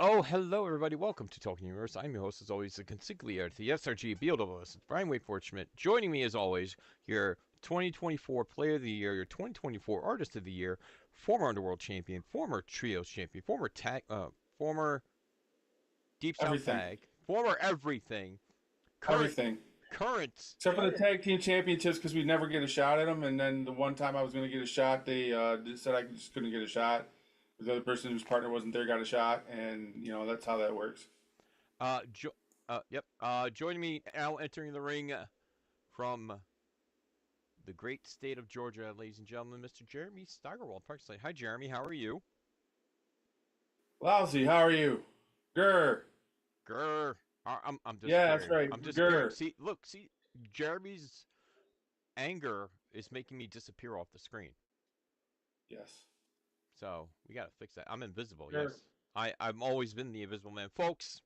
Oh, hello everybody. Welcome to Talking Universe. I'm your host, as always, the consigliere, the SRG BLWS, Brian Wade Fortschmidt. Joining me, as always, your 2024 Player of the Year, your 2024 Artist of the Year, former Underworld Champion, former Trios Champion, former Deep South Everything. Tag, former everything, current, Everything. current. Except for the tag team championships because we never get a shot at them. And then the one time I was going to get a shot, they said I just couldn't get a shot. The other person whose partner wasn't there got a shot. And, that's how that works. Joining me now, entering the ring from the great state of Georgia, ladies and gentlemen, Mr. Jeremy Steigerwald, Parkside. Hi, Jeremy. How are you? Lousy, how are you? Grr. Grr. I'm Yeah, disappearing. that's right. I'm disappearing. Grr. See, Jeremy's anger is making me disappear off the screen. Yes. So we gotta fix that. I'm invisible. Grr. Yes, I've always been the invisible man, folks.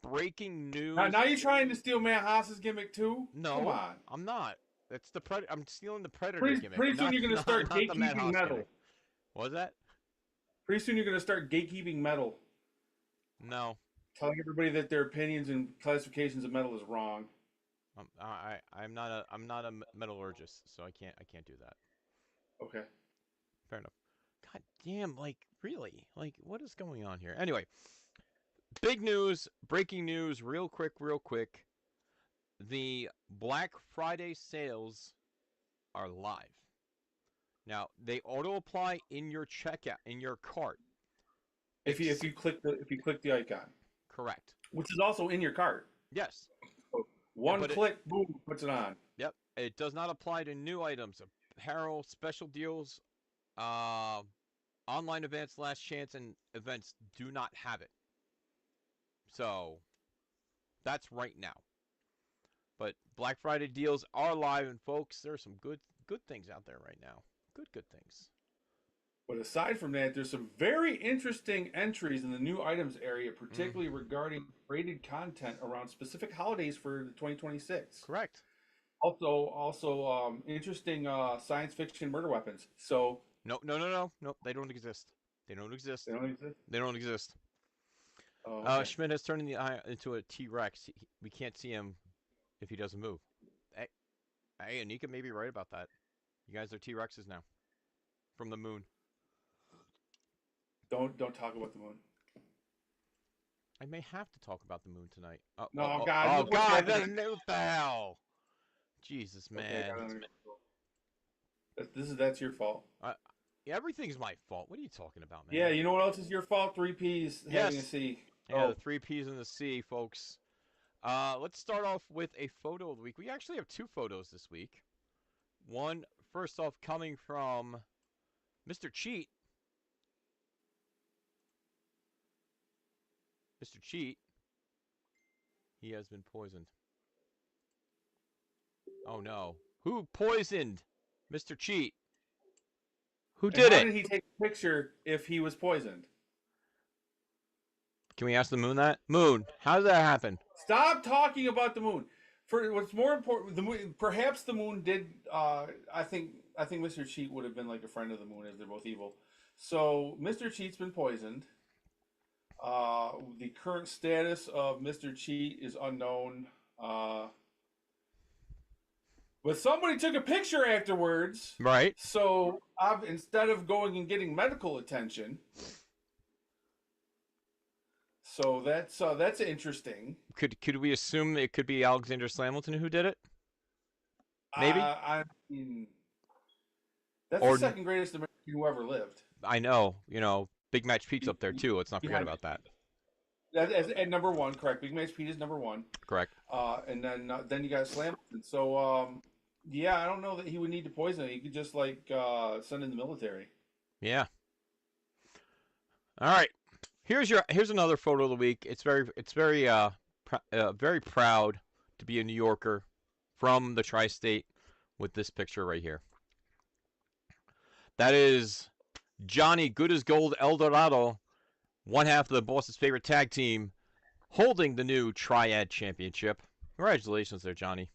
Breaking news. Now you're trying to steal Matt Haas's gimmick too? No, Come on. I'm not. That's the predator. I'm stealing the predator Pretty, gimmick. pretty soon you're going to start not the Matt gatekeeping Haas metal. gimmick. What was that? Pretty soon you're going to start gatekeeping metal. No. Telling everybody that their opinions and classifications of metal is wrong. I'm not a metallurgist, so I can't do that. Okay. Fair enough. God damn, like really, like what is going on here? Anyway, big news, breaking news, real quick. The Black Friday sales are live. Now they auto apply in your checkout in your cart. If you click the icon. Correct. Which is also in your cart. Yes. One click, boom, puts it on. Yep. It does not apply to new items, apparel, special deals, online events, last chance, and events do not have it. So that's right now. But Black Friday deals are live, and folks, there are some good things out there right now. Good things. But aside from that, there's some very interesting entries in the new items area, particularly regarding rated content around specific holidays for 2026. Correct. Also, interesting science fiction murder weapons. So No, they don't exist. They don't exist. They don't exist. They don't exist. Oh, okay. Schmidt has turned the eye into a T-Rex. We can't see him if he doesn't move. Hey, Anika may be right about that. You guys are T-Rexes now. From the moon. Don't talk about the moon. I may have to talk about the moon tonight. God! Oh God! What the hell? Jesus, man. Okay, that's your fault. Everything's my fault. What are you talking about, man? Yeah, you know what else is your fault? 3Ps having a C. Yeah, the 3Ps in the C, folks. Let's start off with a photo of the week. We actually have two photos this week. One, first off, coming from Mr. Cheat. Mr. Cheat. He has been poisoned. Oh no. Who poisoned Mr. Cheat? Who did it? How did he take a picture if he was poisoned? Can we ask the moon that? Moon, how did that happen? Stop talking about the moon. For what's more important, the moon. Perhaps the moon did. I think Mr. Cheat would have been like a friend of the moon, as they're both evil. So Mr. Cheat's been poisoned. The current status of Mr. Cheat is unknown. But somebody took a picture afterwards. Right. So instead of going and getting medical attention. So that's interesting. Could we assume it could be Alexander Slamilton who did it? Maybe. I mean, that's the second greatest American who ever lived. I know. Big Match Pete's up there too. Let's not forget about that. At number one, correct. Big Match Pete is number one. Correct. And then you got Slamilton. So yeah, I don't know that he would need to poison it. He could just send in the military. Yeah. All right. Here's another photo of the week. It's very proud to be a New Yorker from the tri-state with this picture right here. That is Johnny Good as Gold El Dorado, one half of the boss's favorite tag team, holding the new Triad Championship. Congratulations there, Johnny.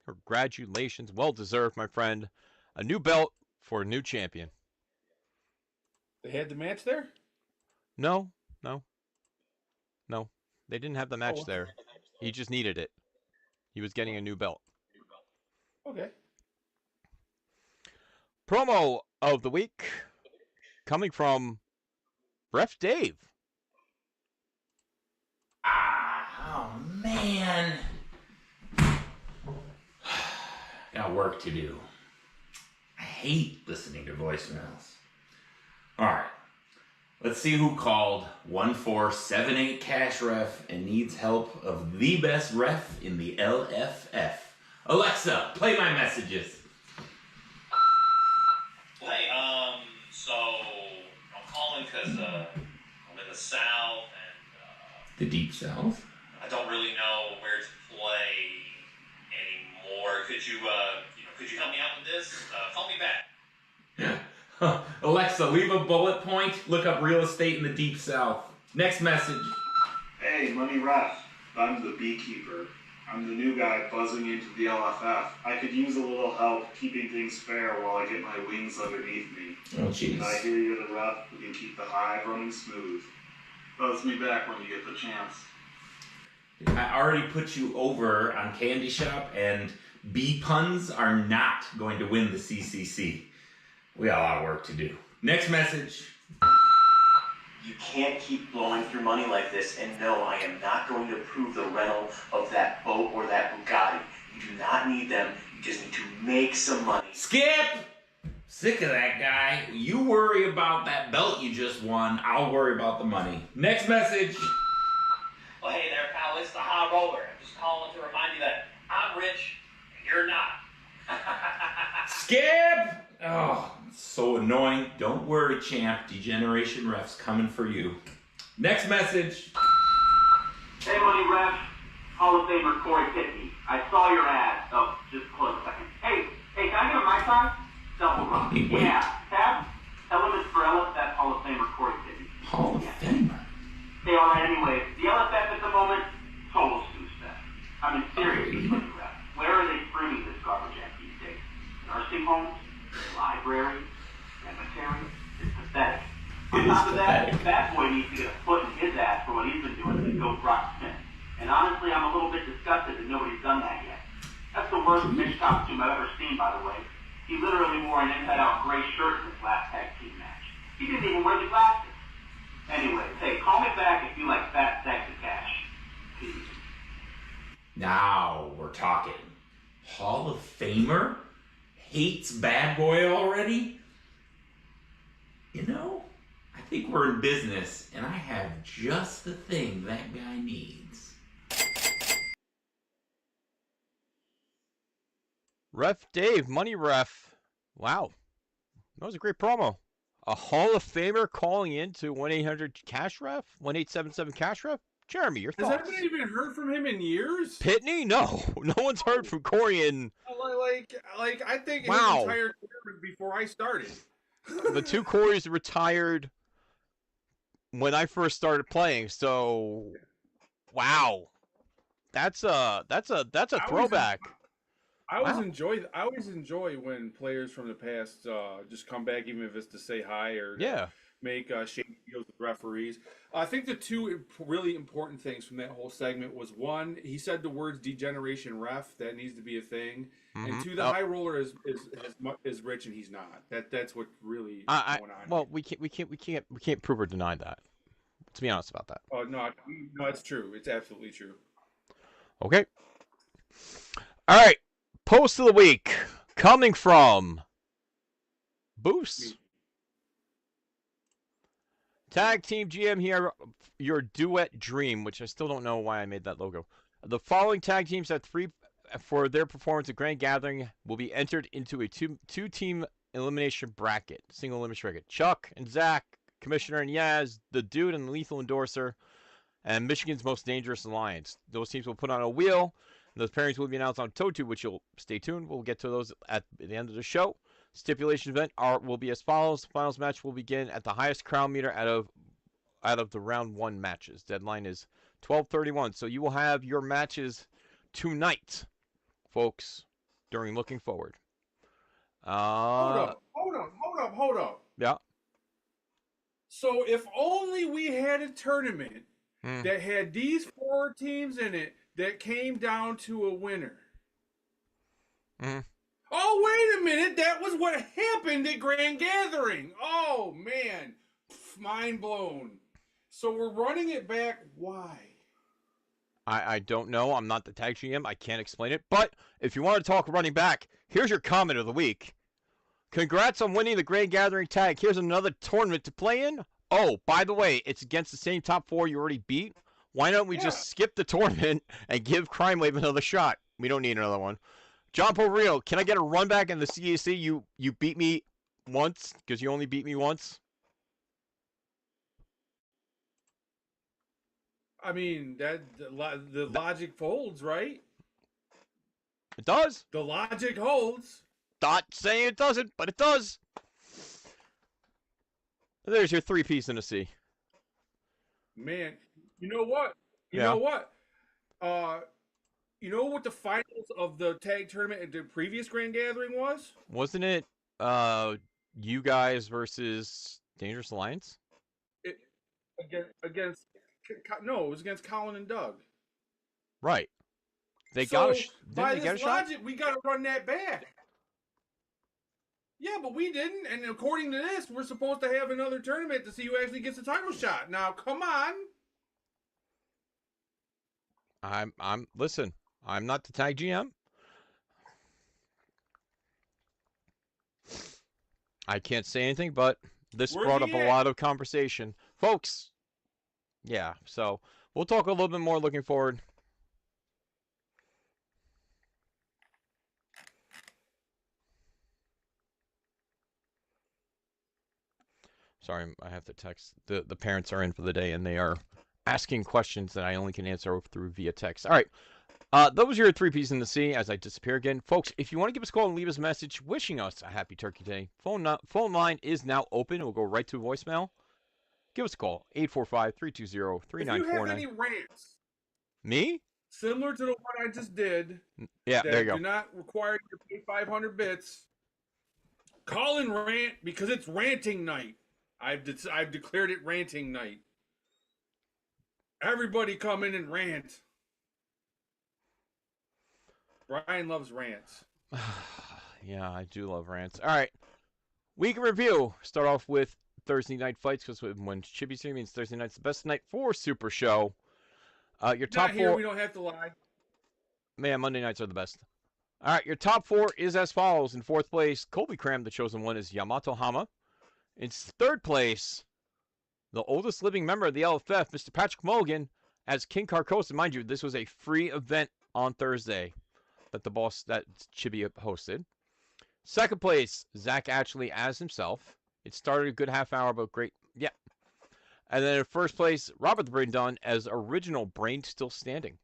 Congratulations. Well deserved, my friend. A new belt for a new champion. They had the match there? No. No, they didn't have the match Oh, there. He just needed it. He was getting a new belt. okay. Promo of the week coming from Ref Dave. Oh man. Got work to do. I hate listening to voicemails. Alright. Let's see who called 1478 Cash Ref and needs help of the best ref in the LFF. Alexa, play my messages. Hey, so I'm calling because I'm in the South and The Deep South? I don't really know where to play anymore. Could you help me out with this? Call me back. Alexa, leave a bullet point. Look up real estate in the Deep South. Next message. Hey, Money Ref. I'm the beekeeper. I'm the new guy buzzing into the LFF. I could use a little help keeping things fair while I get my wings underneath me. Oh, And I jeez. hear you're the ref who can keep the hive running smooth. Buzz me back when you get the chance. I already put you over on Candy Shop, and bee puns are not going to win the CCC. We got a lot of work to do. Next message. You can't keep blowing through money like this, and no, I am not going to approve the rental of that boat or that Bugatti. You do not need them, you just need to make some money. Skip! Sick of that guy. You worry about that belt you just won. I'll worry about the money. Next message. Well, hey there, pal. It's the High Roller. I'm just calling to remind you that I'm rich and you're not. Skip! Oh, it's so annoying. Don't worry, champ. Degeneration Ref's coming for you. Next message. Hey, Money Ref, Hall of Famer Corey Pitney. I saw your ad. Oh, just hold a second. Hey, can I get a mic time? Double run. Wait. Yeah, tab. Elements for LFF Hall of Famer Corey Pitney. Hall of Famer. Hey, alright, anyways, the LFF at the moment, total snooze fest. I mean, seriously, Money Ref, where are they streaming this garbage at these days? Nursing homes? Libraries? Cemeteries? It's pathetic. On top of that, Bad Boy needs to get a foot in his ass for what he's been doing since Go Brock Smith. And honestly, I'm a little bit disgusted that nobody's done that yet. That's the worst Mitch costume I've ever seen, by the way. He literally wore an inside-out gray shirt in his last tag team match. He didn't even wear the glasses. Anyway, hey, call me back if you like fat stacks of cash. Peace. Now we're talking. Hall of Famer hates Bad Boy already? You know, I think we're in business, and I have just the thing that guy needs. Ref Dave, Money Ref. Wow. That was a great promo. A Hall of Famer calling in to 1-800 Cash Ref? 1877 Cash Ref? Jeremy, your Has thoughts? anybody even heard from him in years? Pitney? No. No one's heard from Corey in Like I think Wow. his entire career was before I started. the two Corys retired when I first started playing, so wow. That's a throwback. I always Wow. enjoy when players from the past just come back, even if it's to say hi or to Yeah. make shady deals with referees. I think the two really important things from that whole segment was one, he said the words "degeneration ref" that needs to be a thing, and two, the high roller is rich and he's not. That's what really going on. Well, we can't prove or deny that. Let's be honest about that. Oh no, it's true. It's absolutely true. Okay. All right. Post of the week coming from Boos. Tag Team GM here, your duet dream, which I still don't know why I made that logo. The following tag teams at 3 for their performance at Grand Gathering will be entered into a two-team elimination bracket, single elimination bracket. Chuck and Zach, Commissioner and Yaz, the Dude and Lethal Endorser, and Michigan's Most Dangerous Alliance. Those teams will put on a wheel. Those pairings will be announced on TOTU, which you'll stay tuned. We'll get to those at the end of the show. Stipulation event will be as follows. Finals match will begin at the highest crown meter out of the round 1 matches. Deadline is 12:31. So you will have your matches tonight, folks, during Looking Forward. Hold up. Yeah. So if only we had a tournament that had these 4 teams in it that came down to a winner. Oh, wait a minute. That was what happened at Grand Gathering. Oh, man. Mind blown. So we're running it back. Why? I don't know. I'm not the tag GM. I can't explain it. But if you want to talk running back, here's your comment of the week. Congrats on winning the Grand Gathering tag. Here's another tournament to play in. Oh, by the way, it's against the same top 4 you already beat. Why don't we just skip the tournament and give Crime Wave another shot? We don't need another one. John Porrio, can I get a run back in the CAC? You beat me once because you only beat me once. I mean, the logic holds, right? It does. The logic holds. Not saying it doesn't, but it does. There's your 3-piece in a C. Man, you know what? You know what? You know what the finals of the tag tournament at the previous Grand Gathering was? Wasn't it you guys versus Dangerous Alliance? No, it was against Colin and Doug. Right. They so, got by they this get a shot? logic, we got to run that back. Yeah, but we didn't, and according to this, we're supposed to have another tournament to see who actually gets a title shot. Now, come on. Listen, I'm not the tag GM. I can't say anything, but this brought up a lot of conversation. Folks, yeah, so we'll talk a little bit more looking forward. Sorry, I have to text. The parents are in for the day, and they are asking questions that I only can answer through via text. All right. Those are your 3-piece in the C as I disappear again. Folks, if you want to give us a call and leave us a message wishing us a happy Turkey Day, phone line is now open. It will go right to voicemail. Give us a call, 845-320-3949. If you have any rants. Me? Similar to the one I just did. Yeah, there you go. Do not require you to pay 500 bits. Call and rant because it's ranting night. I've declared it ranting night. Everybody come in and rant. Brian loves rants. Yeah, I do love rants. All right. Week in review. Start off with Thursday night fights because when CHIBI stream means Thursday night's the best night for Super Show. Your top 4. Here, we don't have to lie. Man, Monday nights are the best. All right, your top 4 is as follows. In 4th place, Colby Cram, the chosen one, is Yamato Hama. In 3rd place, the oldest living member of the LFF, Mr. Patrick Mulligan, as King Carcosa. Mind you, this was a free event on Thursday that CHIBI hosted. 2nd place, Zach Ashley as himself. It started a good half hour, but great. Yeah. And then in 1st place, Robert the Brain Dunn as original Brain Still Standing.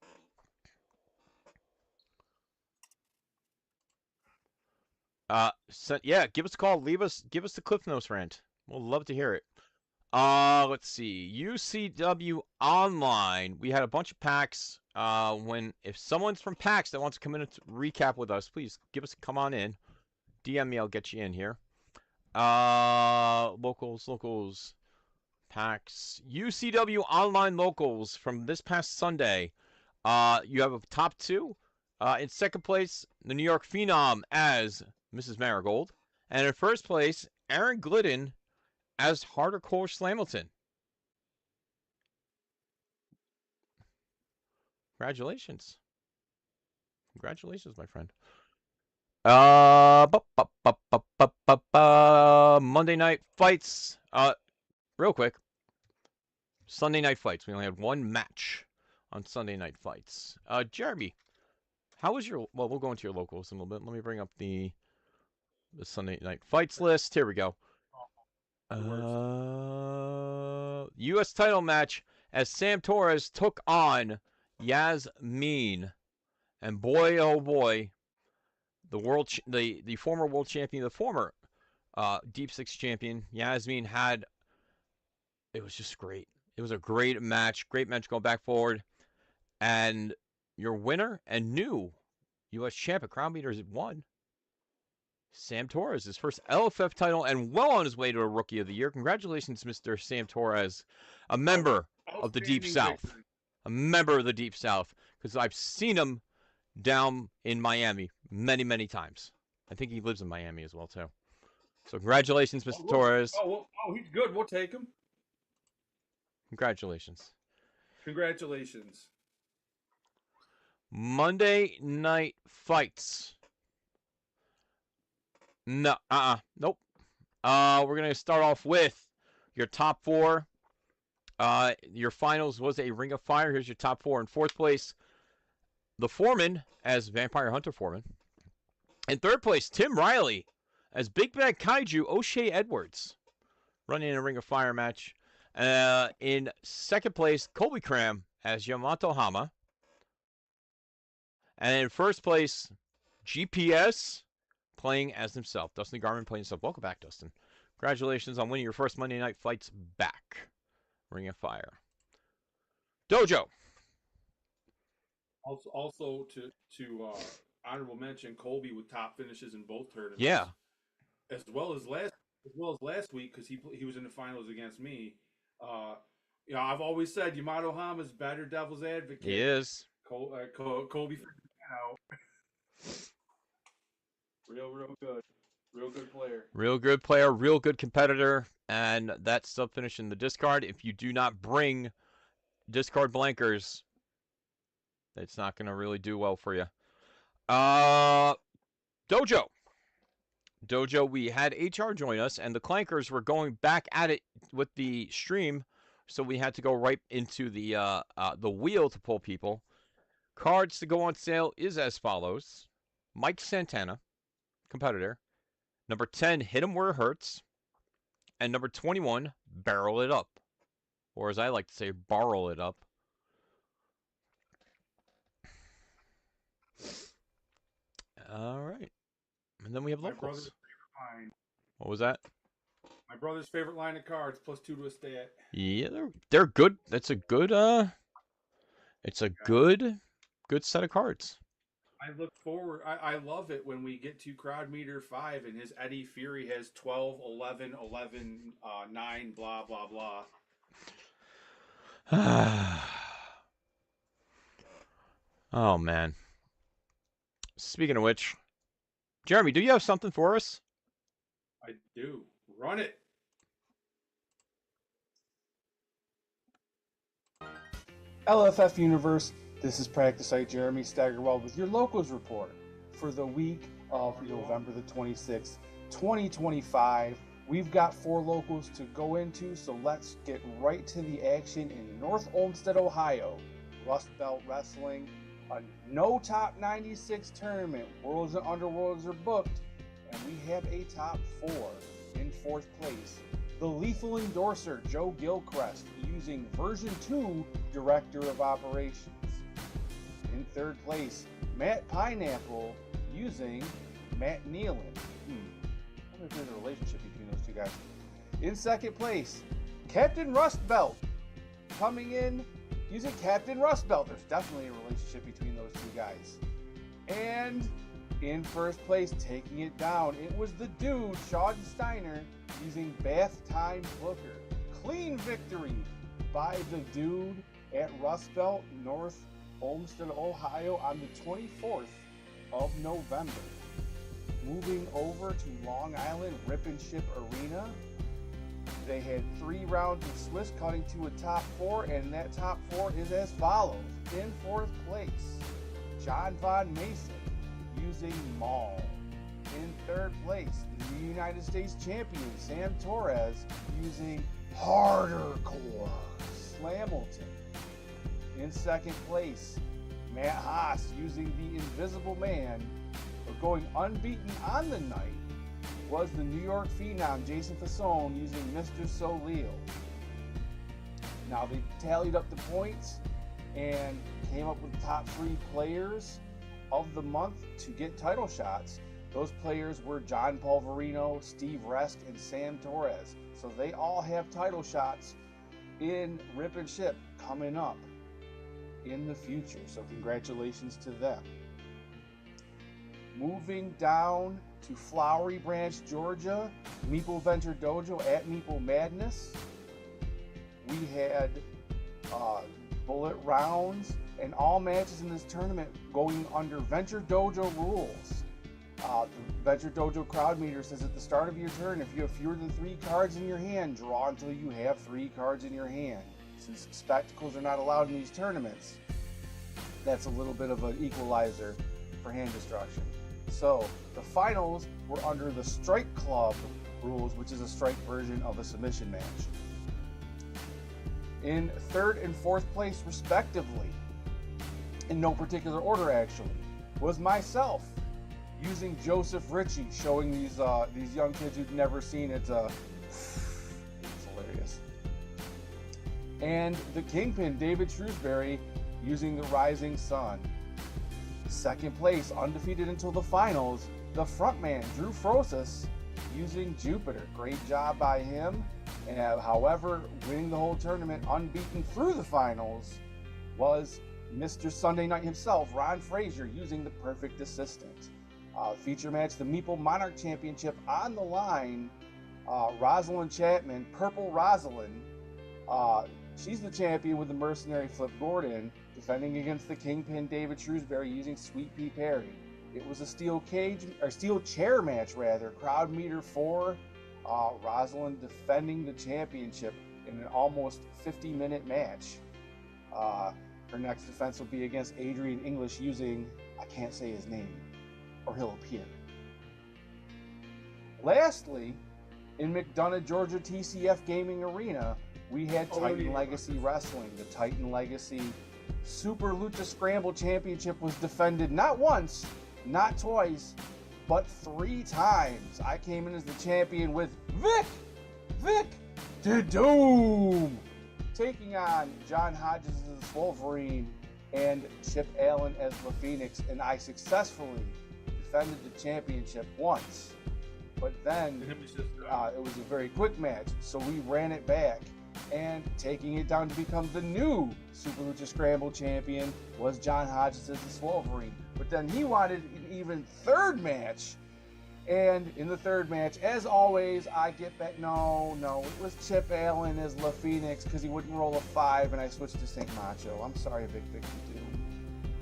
Yeah, give us a call. Give us the Cliff Notes rant. We'll love to hear it. Let's see. UCW Online. We had a bunch of packs. If someone's from PAX that wants to come in and recap with us, please come on in. DM me, I'll get you in here. Locals. PAX. UCW Online Locals from this past Sunday. You have a top 2. In 2nd place, the New York Phenom as Mrs. Marigold. And in 1st place, Aaron Glidden as Hardcore Slamilton. Congratulations. Congratulations, my friend. Monday night fights. Real quick. Sunday night fights. We only had 1 match on Sunday night fights. Jeremy, how was your... Well, we'll go into your locals in a little bit. Let me bring up the Sunday night fights list. Here we go. U.S. title match as Sam Torres took on Yasmin. And boy, oh boy, the former world champion, the former Deep Six champion, Yasmin it was just great. It was a great match going back forward. And your winner and new U.S. champ at Crown Beaters won. Sam Torres, his first LFF title and well on his way to a Rookie of the Year. Congratulations, Mr. Sam Torres, a member of the Deep Outstanding South. victory. A member of the Deep South, because I've seen him down in Miami many, many times. I think he lives in Miami as well, too. So congratulations, Mr. Torres. He's good. We'll take him. Congratulations. Congratulations. Monday Night Fights. No, nope. We're going to start off with your top four. Your finals was a Ring of Fire. Here's your top four. In fourth place, the Foreman as Vampire Hunter Foreman. In third place, Tim Riley as Big Bad Kaiju O'Shea Edwards, running in a Ring of Fire match. In second place, Colby Cram as Yamato Hama. And in first place, GPS playing as himself. Dustin Garman playing himself. Welcome back, Dustin. Congratulations on winning your first Monday Night Fights back. Ring of Fire. Dojo. Also to honorable mention, Colby with top finishes in both tournaments. Yeah. As well as last week, because he was in the finals against me. I've always said Yamato Hama's better devil's advocate. He is. Colby figured that out. Real good. Real good player. Real good player, real good competitor, and that sub finish in the discard. If you do not bring discard blankers, it's not going to really do well for you. Dojo, we had HR join us, and the Clankers were going back at it with the stream, so we had to go right into the wheel to pull people. Cards to go on sale is as follows. Mike Santana, competitor. Number 10, Hit 'em Where It Hurts. And number 21, Barrel It Up. Or as I like to say, Borrow It Up. All right. And then we have My locals. brother's favorite line. What was that? My brother's favorite line of cards, +2 to a stat. Yeah, they're good. That's a good it's a good set of cards. I look forward. I love it when we get to crowd meter 5 and his Eddie Fury has 12, 11, 11, 9, blah, blah, blah. Oh, man. Speaking of which, Jeremy, do you have something for us? I do. Run it. LFF Universe, this is Practice Site Jeremy Staggerwell with your locals report for the week of November the 26th, 2025. We've got 4 locals to go into, so let's get right to the action in North Olmsted, Ohio. Rust Belt Wrestling, a no top 96 tournament. Worlds and Underworlds are booked, and we have a top 4 in 4th place. The Lethal Endorser, Joe Gilchrist, using version 2 Director of Operations. In 3rd place, Matt Pineapple, using Matt Nealon. I wonder if there's a relationship between those two guys. In 2nd place, Captain Rustbelt, coming in using Captain Rustbelt. There's definitely a relationship between those two guys. And in 1st place, taking it down, it was the dude, Sean Steiner, using Bath Time Booker. Clean victory by the dude at Rust Belt, North Olmsted, Ohio on the 24th of November. Moving over to Long Island Rip and Ship Arena, they had 3 rounds of Swiss, cutting to a top 4, and that top 4 is as follows. In 4th place, John Von Mason, using Maul. In 3rd place, the United States champion Sam Torres, using Harder Core Slamilton. In 2nd place, Matt Haas, using the Invisible Man, but going unbeaten on the night was the New York Phenom Jason Fasone, using Mr. Soleil. Now they tallied up the points and came up with the top 3 players of the month to get title shots. Those players were John Polverino, Steve Rest, and Sam Torres. So they all have title shots in Rip and Ship coming up in the future. So congratulations to them. Moving down to Flowery Branch, Georgia, Meeple Venture Dojo at Meeple Madness. We had bullet rounds, and all matches in this tournament going under Venture Dojo rules. The Venture Dojo crowd meter says at the start of your turn, if you have fewer than 3 cards in your hand, draw until you have 3 cards in your hand. Since spectacles are not allowed in these tournaments, that's a little bit of an equalizer for hand destruction. So the finals were under the Strike Club rules, which is a strike version of a submission match. In 3rd and 4th place, respectively, in no particular order actually, was myself, using Joseph Ritchie, showing these young kids who'd never seen it. It's hilarious. And the Kingpin, David Shrewsbury, using the Rising Sun. 2nd place, undefeated until the finals, the frontman, Drew Frosis, using Jupiter. Great job by him. However, winning the whole tournament unbeaten through the finals was Mr. Sunday Night himself, Ron Frazier, using the Perfect Assistant. Feature match, the Meeple Monarch Championship on the line. Rosalind Chapman, Purple Rosalind, she's the champion with the mercenary Flip Gordon, defending against the Kingpin David Shrewsbury using Sweet Pea Perry. It was a steel chair match rather. Crowd meter 4. Rosalind defending the championship in an almost 50-minute match. Her next defense will be against Adrian English using, I can't say his name, or he'll appear. Lastly, in McDonough, Georgia TCF Gaming Arena, we had Titan Legacy Wrestling. The Titan Legacy Super Lucha Scramble Championship was defended not once, not twice, but 3 times. I came in as the champion with Vic the Doom, taking on John Hodges as Wolverine and Chip Allen as La Phoenix, and I successfully defended the championship once. But then it was a very quick match, so we ran it back, and taking it down to become the new Super Lucha Scramble champion was John Hodges as Wolverine. But then he wanted an even 3rd match, and in the 3rd match, as always, I get back. No, it was Chip Allen as La Phoenix because he wouldn't roll a 5, and I switched to St. Macho. I'm sorry, Vic the Doom.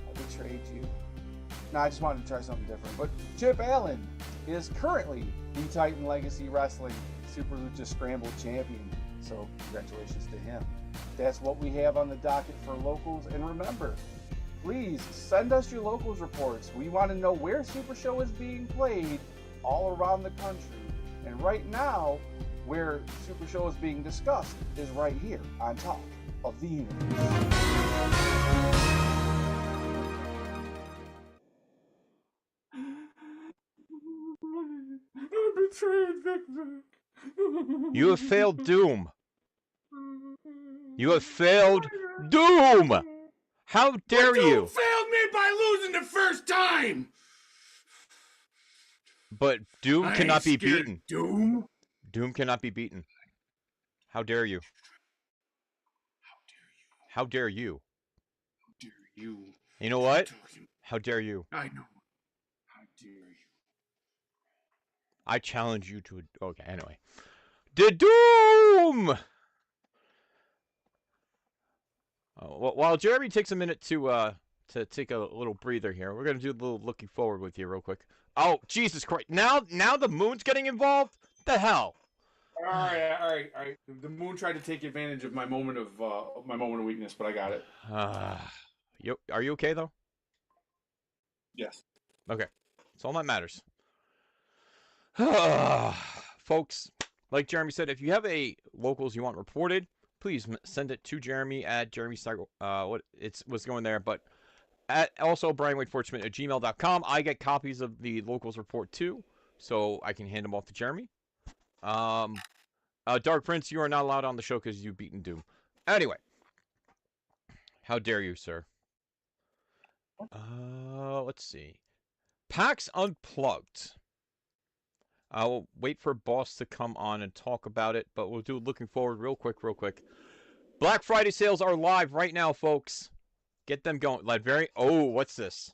I betrayed you. No, I just wanted to try something different. But Chip Allen is currently the Titan Legacy Wrestling Super Lucha Scramble champion. So congratulations to him. That's what we have on the docket for locals. And remember, please send us your locals reports. We want to know where Super Show is being played all around the country. And right now, where Super Show is being discussed is right here on Top of the Universe. I betrayed Vic. You have failed Doom. You have failed Doom! How dare you? Doom failed me by losing the first time! But Doom cannot be beaten. Doom? Doom cannot be beaten. How dare you? How dare you? How dare you? You know what? How dare you? I know. How dare you? I challenge you to... Okay, anyway. The Doom! While Jeremy takes a minute to take a little breather here, we're going to do a little looking forward with you real quick. Oh, Jesus Christ. Now the moon's getting involved? The hell? All right. The moon tried to take advantage of my moment of weakness, but I got it. Are you okay, though? Yes. Okay. That's all that matters. Folks, like Jeremy said, if you have a locals you want reported, please send it to Jeremy at what's going there, but at also brianwadefortschmidt@gmail.com. I get copies of the locals report too, so I can hand them off to Jeremy. Dark Prince, you are not allowed on the show because you've beaten Doom. Anyway, how dare you, sir? Let's see. PAX Unplugged. I'll wait for Boss to come on and talk about it, but we'll do looking forward real quick. Black Friday sales are live right now, folks. Get them going. Oh, what's this?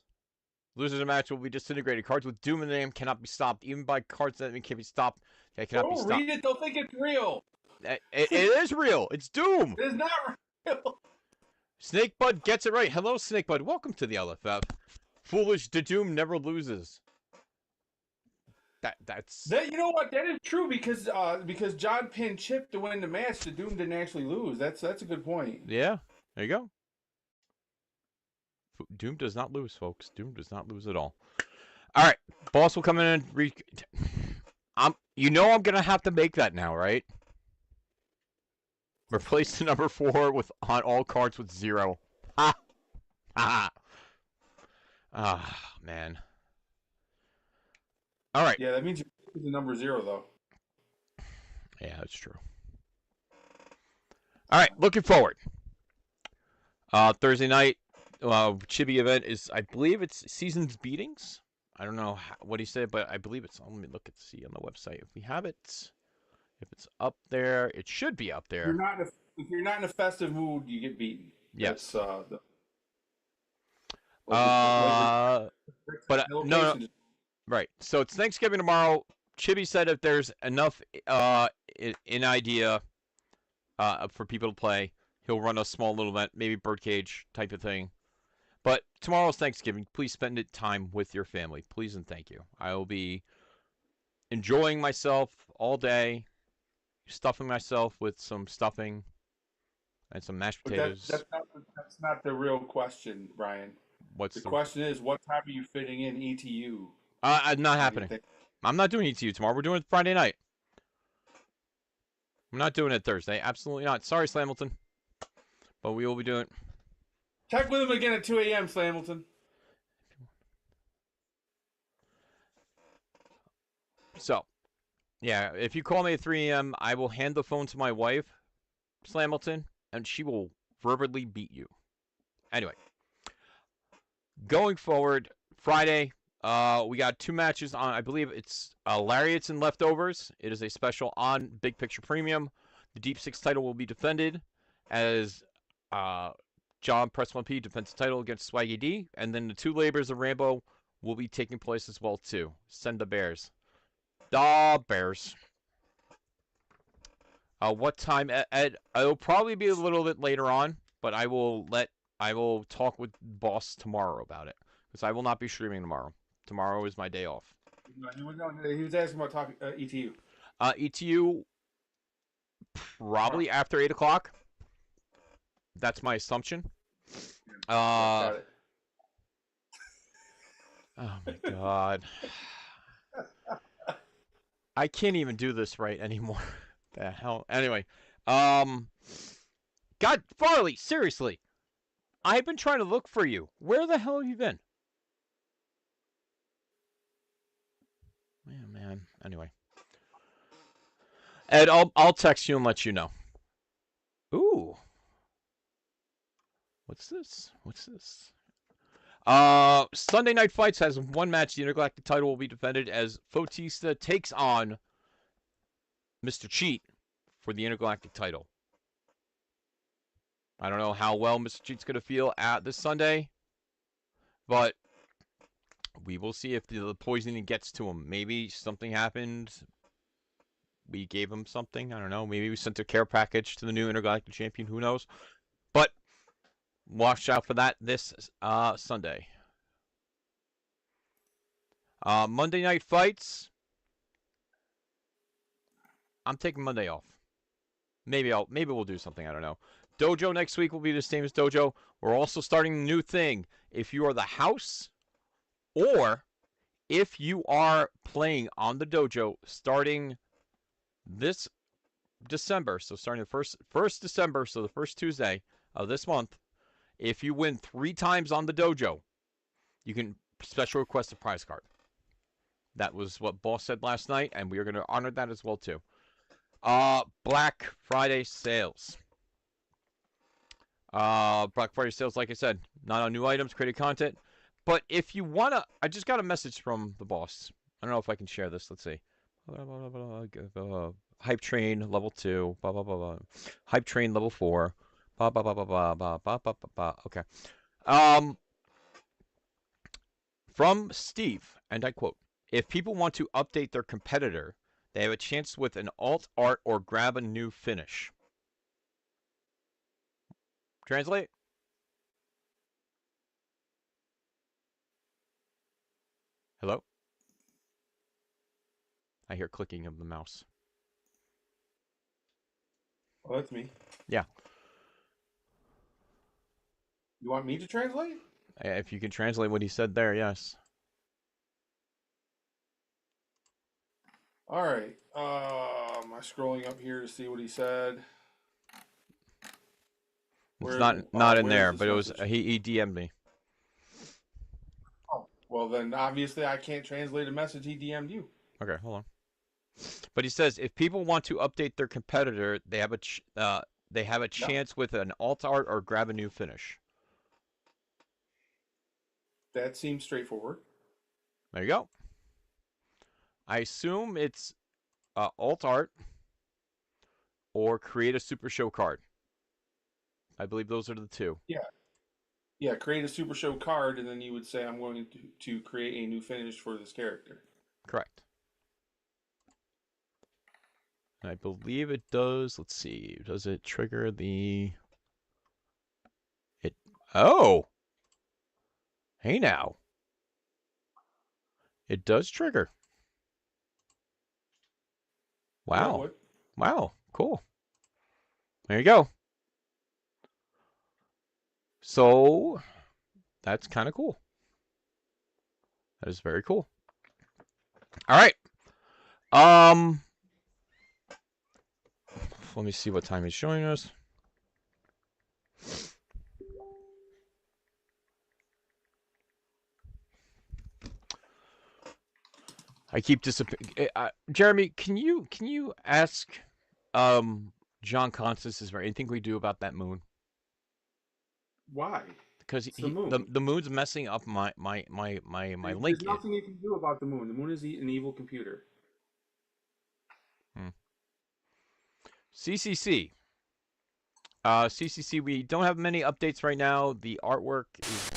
Losers of the match will be disintegrated. Cards with Doom in the name cannot be stopped. Even by cards that can't be stopped, they cannot be stopped. Read it. They'll think it's real. It is real. It's Doom. It is not real. Snakebud gets it right. Hello, Snakebud. Welcome to the LFF. Foolish to Doom never loses. That's That, you know what? That is true because John pinned Chip to win the match. The Doom didn't actually lose. That's a good point. yeah. There you go. Doom does not lose, folks. Doom does not lose at all. All right, boss will come in and you know I'm gonna have to make that now, right? Replace the number 4 with on all cards with 0. Ha! Ha! Ah, man. All right. Yeah, that means you're the number 0 though. Yeah, that's true. All right, looking forward. Thursday night, Chibi event is, I believe it's Seasons Beatings. I don't know what he said, but I believe it's. Let me look and see on the website if we have it. If it's up there, it should be up there. If you're not in a festive mood, you get beaten. Yes. But no. Right. So it's Thanksgiving tomorrow. Chibi said if there's enough in idea for people to play, he'll run a small little event, maybe birdcage type of thing. But tomorrow's Thanksgiving. Please spend it time with your family. Please and thank you. I will be enjoying myself all day, stuffing myself with some stuffing and some mashed potatoes. That's not the real question, Brian. What's the question is, what time are you fitting in ETU? Not happening. I'm not doing ETU tomorrow. We're doing it Friday night. I'm not doing it Thursday. Absolutely not. Sorry, Slamilton. But we will be doing it. Check with him again at 2 a.m., Slamilton. So, yeah, if you call me at 3 a.m., I will hand the phone to my wife, Slamilton, and she will verbally beat you. Anyway, going forward, Friday, we got 2 matches on, I believe it's Lariats and Leftovers. It is a special on Big Picture Premium. The Deep Six title will be defended as John Press 1P defends the title against Swaggy D. And then the 2 Labors of Rambo will be taking place as well, too. Send the Bears. The Bears. What time, Ed? It'll probably be a little bit later on, but I will talk with Boss tomorrow about it. Because I will not be streaming tomorrow. Tomorrow is my day off. He was asking about talking ETU. ETU, probably after 8 o'clock. That's my assumption. Oh my god. I can't even do this right anymore. The hell. Anyway, God, Farley, seriously. I've been trying to look for you. Where the hell have you been? Man. Anyway. Ed, I'll text you and let you know. Ooh. What's this? Sunday Night Fights has 1 match. The Intergalactic title will be defended as Fotista takes on Mr. Cheat for the Intergalactic title. I don't know how well Mr. Cheat's going to feel at this Sunday, but we will see if the poisoning gets to him. Maybe something happened. We gave him something. I don't know. Maybe we sent a care package to the new Intergalactic champion. Who knows? But watch out for that this Sunday. Monday Night Fights. I'm taking Monday off. Maybe we'll do something. I don't know. Dojo next week will be the same as Dojo. We're also starting a new thing. If you are the house, or if you are playing on the Dojo starting this December, so starting the first December, so the first Tuesday of this month, if you win 3 times on the Dojo, you can special request a prize card. That was what Boss said last night, and we are going to honor that as well, too. Black Friday sales. Black Friday sales, like I said, not on new items, created content. But if you want to, I just got a message from the boss. I don't know if I can share this. Let's see. Hype Train level 2. Blah, blah, blah, blah. Hype Train level 4. Blah, blah, blah, blah, blah, blah, blah, blah, blah. Okay. From Steve, and I quote, if people want to update their competitor, they have a chance with an alt art or grab a new finish. Translate? Hello? I hear clicking of the mouse. Oh, that's me. Yeah. You want me to translate? If you can translate what he said there, yes. All right. Am I scrolling up here to see what he said? It's not in where is there, this but it was message? he DM'd me. Oh, well then obviously I can't translate a message he DM'd you. Okay, hold on. But he says if people want to update their competitor, they have a chance with an alt art or grab a new finish. That seems straightforward. There you go. I assume it's alt art or create a super show card. I believe those are the two. Yeah, create a Super Show card, and then you would say, I'm going to create a new finish for this character. Correct. And I believe it does. Let's see. Does it trigger the... Oh! Hey now. It does trigger. Wow. Wow. Cool. There you go. So, that's kind of cool. That is very cool. All right. Let me see what time he's showing us. I keep disappearing. Jeremy, can you ask John Constance, is there anything we do about that moon? Why? Because the moon. The moon's messing up my link. There's nothing you can do about the moon. The moon is an evil computer. CCC. CCC, we don't have many updates right now. The artwork is...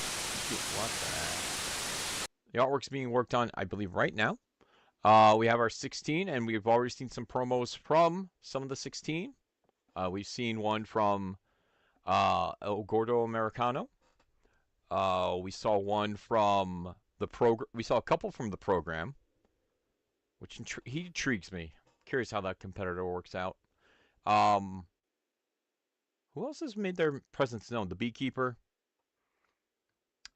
The artwork's being worked on, I believe, right now. We have our 16, and we've already seen some promos from some of the 16. We've seen one from El Gordo Americano. We saw one from the program. We saw a couple from the program, which he intrigues me. Curious how that competitor works out. Who else has made their presence known? The Beekeeper.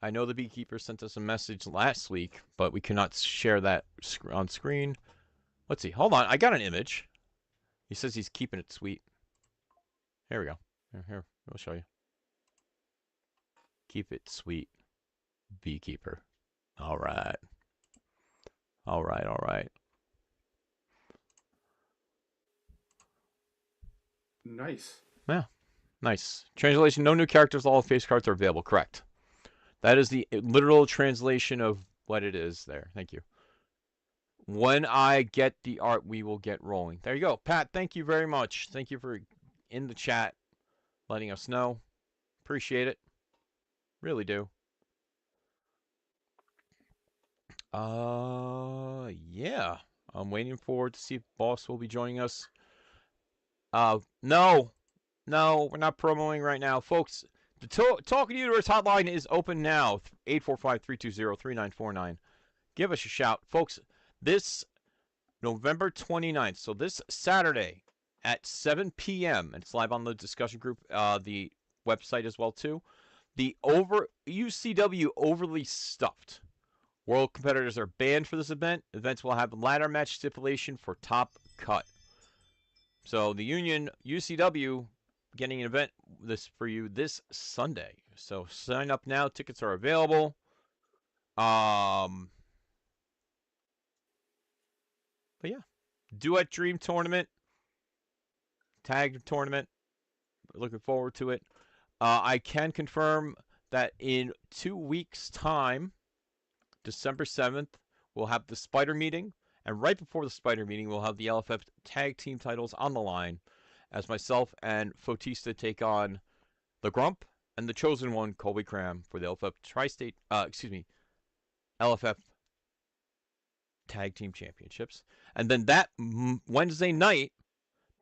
I know the Beekeeper sent us a message last week, but we cannot share that on screen. Let's see. Hold on. I got an image. He says he's keeping it sweet. Here we go. Here. I'll show you. Keep it sweet, Beekeeper. All right. All right. All right. Nice. Yeah. Nice. Translation, no new characters, all face cards are available. Correct. That is the literal translation of what it is there. Thank you. When I get the art, we will get rolling. There you go. Pat, thank you very much. Thank you for in the chat letting us know. Appreciate it. Really do. Yeah. I'm waiting forward to see if Boss will be joining us. No, we're not promoting right now. Folks, the Talking Universe hotline is open now. 845-320-3949. Give us a shout. Folks, this November 29th, so this Saturday at 7 p.m., and it's live on the discussion group, the website as well, too. The UCW Overly Stuffed World competitors are banned for this event. Events will have ladder match stipulation for top cut. So the Union UCW getting an event for you this Sunday. So sign up now. Tickets are available. But yeah, Duet Dream Tournament, Tag Tournament. Looking forward to it. I can confirm that in 2 weeks' time, December 7th, we'll have the Spider meeting. And right before the Spider meeting, we'll have the LFF tag team titles on the line as myself and Fotista take on the Grump and the Chosen One, Colby Cram, for the LFF LFF Tag Team Championships. And then that Wednesday night,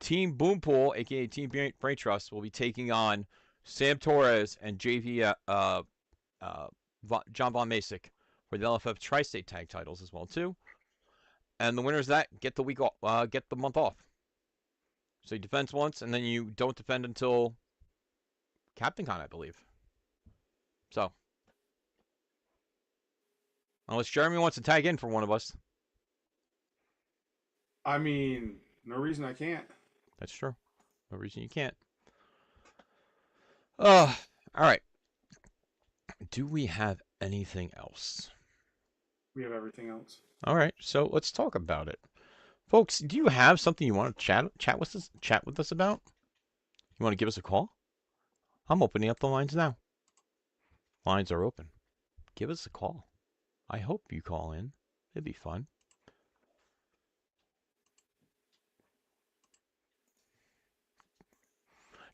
Team Boompool, aka Team Brain Trust, will be taking on Sam Torres and JV John Von Masick for the LFF Tri-State Tag titles as well too. And the winners of that get the week off, get the month off. So you defend once, and then you don't defend until Captain Con, I believe. So, unless Jeremy wants to tag in for one of us. I mean, no reason I can't. That's true. No reason you can't. All right. Do we have anything else? We have everything else. All right, so let's talk about it, folks. Do you have something you want to chat with us about? You want to give us a call? I'm opening up the lines now. Lines are open. Give us a call. I hope you call in. It'd be fun.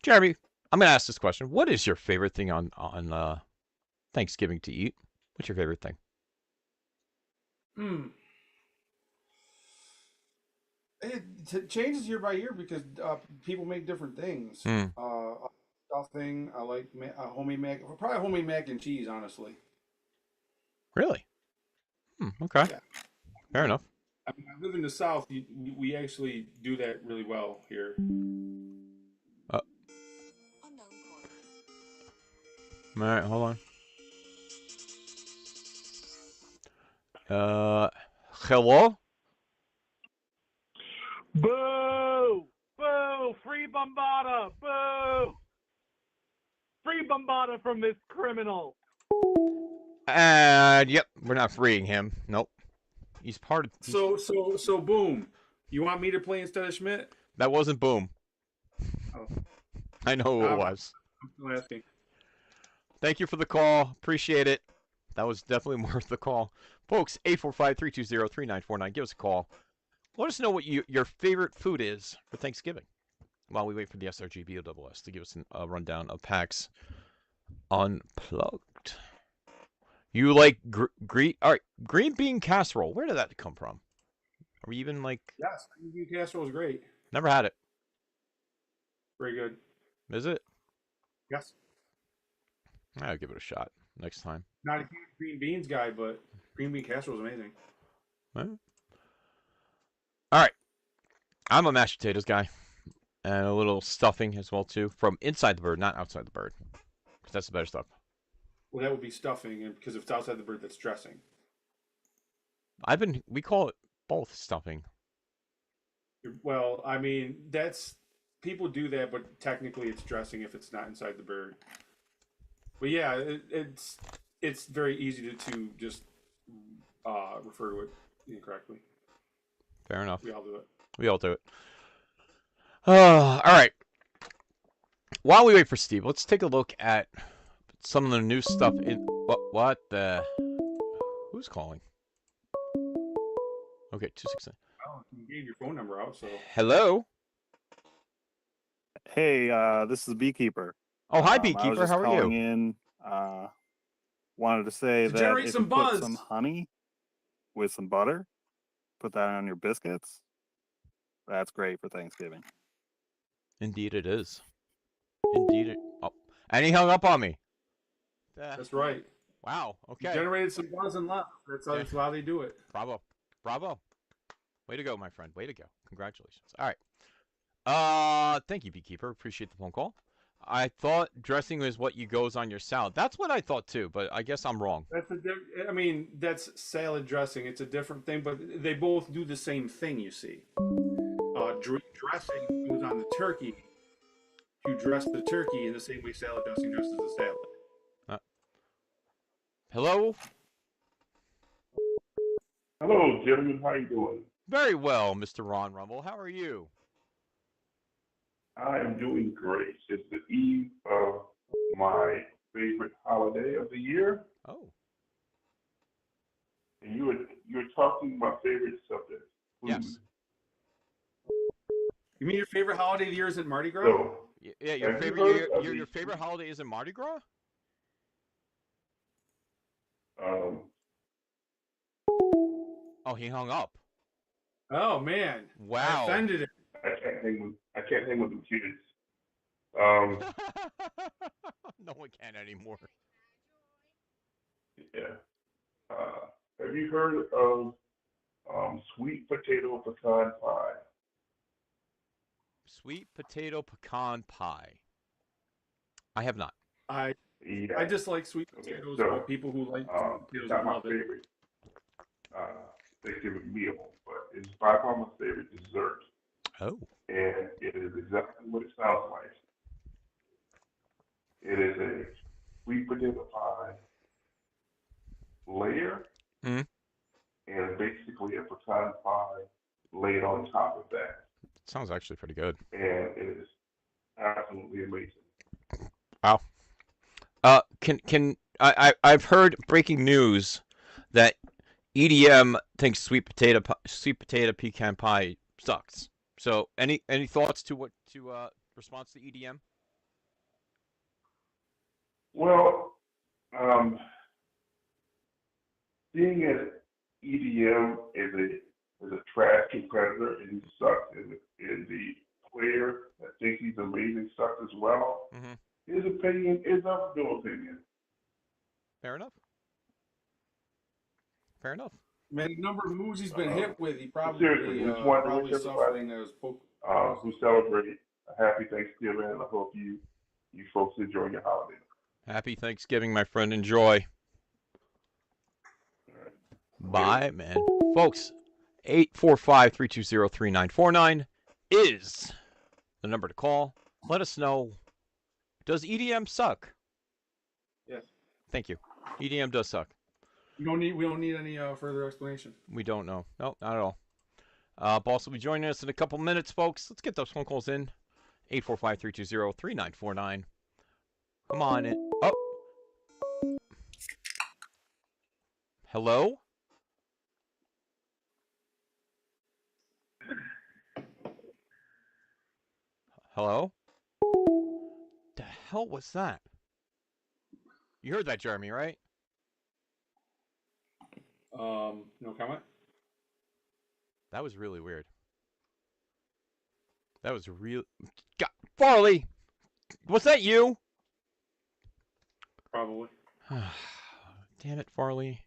Jeremy, I'm going to ask this question. What is your favorite thing on Thanksgiving to eat? What's your favorite thing? It changes year by year because people make different things. Stuffing, I like homemade probably homemade mac and cheese, honestly. Really? Okay. Yeah. Fair enough. I mean, I live in the South. We actually do that really well here. All right, hold on. Hello? Boo! Boo! Free Bombada! Boo! Free Bombada from this criminal! Yep, we're not freeing him. Nope. He's part of... So boom. You want me to play instead of Schmidt? That wasn't Boom. Oh. I know who it was. I'm still asking. Thank you for the call. Appreciate it. That was definitely worth the call. Folks, 845-320-3949. Give us a call. Let us know what your favorite food is for Thanksgiving while we wait for the SRG BOSS to give us a rundown of PAX Unplugged. You like green bean casserole. Where did that come from? Are we even like... Yes, green bean casserole is great. Never had it. Very good. Is it? Yes. I'll give it a shot next time. Not a huge green beans guy, but green bean casserole is amazing. All right. I'm a mashed potatoes guy. And a little stuffing as well, too. From inside the bird, not outside the bird. Because that's the better stuff. Well, that would be stuffing, and because if it's outside the bird, that's dressing. We call it both stuffing. Well, I mean, people do that, but technically it's dressing if it's not inside the bird. But yeah, it's very easy to just refer to it incorrectly. Fair enough. We all do it. We all do it. All right. While we wait for Steve, let's take a look at some of the new stuff in... What the... Who's calling? Okay, 269. Oh, you gave your phone number out, so... Hello? Hey, this is Beekeeper. Oh, hi, I was Beekeeper. just How are calling you? in, wanted to say that generate if some you put buzz. some honey with some butter, put that on your biscuits, that's great for Thanksgiving. Indeed it is. Indeed it... Oh, and he hung up on me. That's right. Wow, okay. You generated some buzz and love. That's how they do it. Bravo. Bravo. Way to go, my friend. Way to go. Congratulations. All right. Thank you, Beekeeper. Appreciate the phone call. I thought dressing was what goes on your salad. That's what I thought too, but I guess I'm wrong. That's salad dressing. It's a different thing, but they both do the same thing, you see. Dressing goes on the turkey to dress the turkey in the same way salad dressing dresses the salad. Hello? Hello, gentlemen. How you doing? Very well, Mr. Ron Rumble. How are you? I am doing great. It's the eve of my favorite holiday of the year. Oh. And you were talking about favorite subjects. Yes. You mean your favorite holiday of the year isn't Mardi Gras? So, Yeah, your favorite holiday isn't Mardi Gras? Oh, he hung up. Oh man! Wow! I offended him. I can't hang with the kids. No one can anymore. Yeah. Have you heard of sweet potato pecan pie? Sweet potato pecan pie. I have not. I Yeah. just like sweet Okay. potatoes, So, but people who like sweet it's potatoes not my love it. favorite Thanksgiving meal, but it's by far my favorite dessert. Oh. And it is exactly what it sounds like. It is a sweet potato pie layer Hmm. and basically a pecan pie laid on top of that. Sounds actually pretty good. And it is absolutely amazing. Wow. I've heard breaking news that EDM thinks sweet potato pecan pie sucks. So any thoughts to response to EDM? Well, seeing as EDM is a trash competitor and he sucks, and the player that thinks he's amazing sucks as well. Mm-hmm. His opinion is of no opinion. Fair enough. Fair enough. Man, the number of moves he's been hit with, he probably Seriously, we just want to probably wish suffering everybody as who celebrate a happy Thanksgiving, and I hope you folks enjoy your holiday. Happy Thanksgiving, my friend. Enjoy. Right. Bye, man. Folks, 845-320-3949 is the number to call. Let us know. Does EDM suck? Yes. Thank you. EDM does suck. We don't need any further explanation. We don't know. No, not at all. Boss will be joining us in a couple minutes, folks. Let's get those phone calls in. 845-320-3949. Come on in. Oh. Hello? Hello? The hell was that? You heard that, Jeremy, right? No comment. That was really weird. That was real. God, Farley! Was that you? Probably. Damn it, Farley.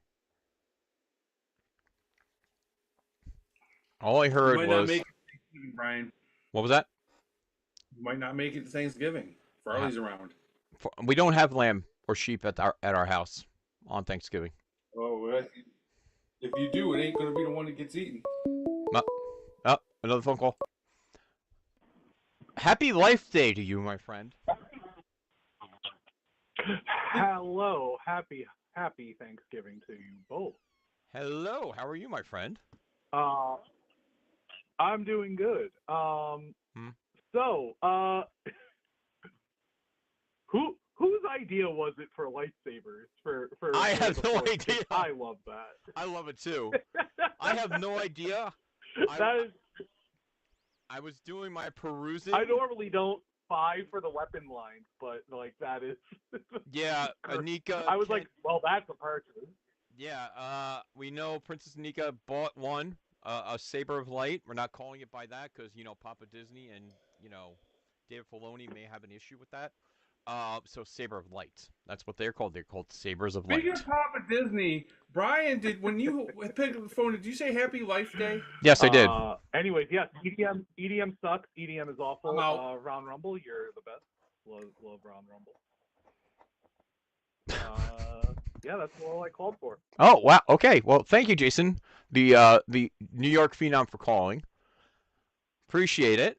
All I heard you might was. Not make it to Thanksgiving, Brian. What was that? You might not make it to Thanksgiving. Farley's around. We don't have lamb or sheep at our house on Thanksgiving. Oh, if you do, it ain't gonna be the one that gets eaten. Oh, another phone call. Happy Life Day to you, my friend. Hello, happy Thanksgiving to you both. Hello, how are you, my friend? I'm doing good. So, whose idea was it for lightsabers? For I have no idea. I love that. I love it too. I have no idea. I was doing my perusing. I normally don't buy for the weapon lines, but like that is. Yeah, Anika. I was like, well, that's a purchase. Yeah, we know Princess Anika bought one, a Saber of Light. We're not calling it by that because Papa Disney and David Filoni may have an issue with that. So Saber of Light. That's what they're called. They're called Sabers of Light. Speaking of Papa Disney, Brian, when you picked up the phone, did you say Happy Life Day? Yes, I did. Anyways, yes, EDM sucks. EDM is awful. I'm out. Round Rumble, you're the best. Love Round Rumble. Yeah, that's all I called for. Oh wow. Okay. Well, thank you, Jason, the New York phenom, for calling. Appreciate it.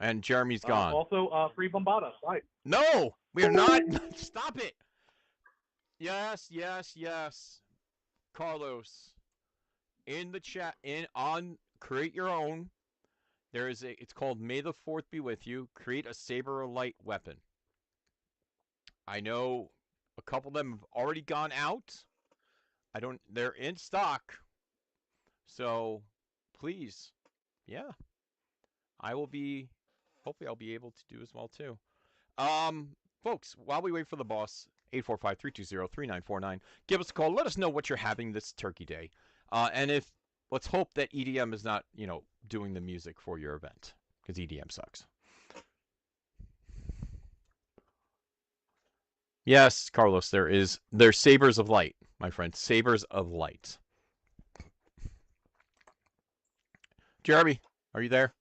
And Jeremy's gone. Also, free Bombada. Bye. No, we are not. Stop it. Yes. Carlos, in the chat, on Create Your Own, it's called May the 4th Be With You. Create a Saber of Light weapon. I know a couple of them have already gone out. They're in stock. So, please, yeah. Hopefully I'll be able to do as well too. Folks, while we wait for the boss, 845-320-3949, give us a call. Let us know what you're having this Turkey Day. And let's hope that EDM is not, doing the music for your event, because EDM sucks. Yes, Carlos, there's Sabers of Light, my friend. Sabers of Light. Jeremy, are you there?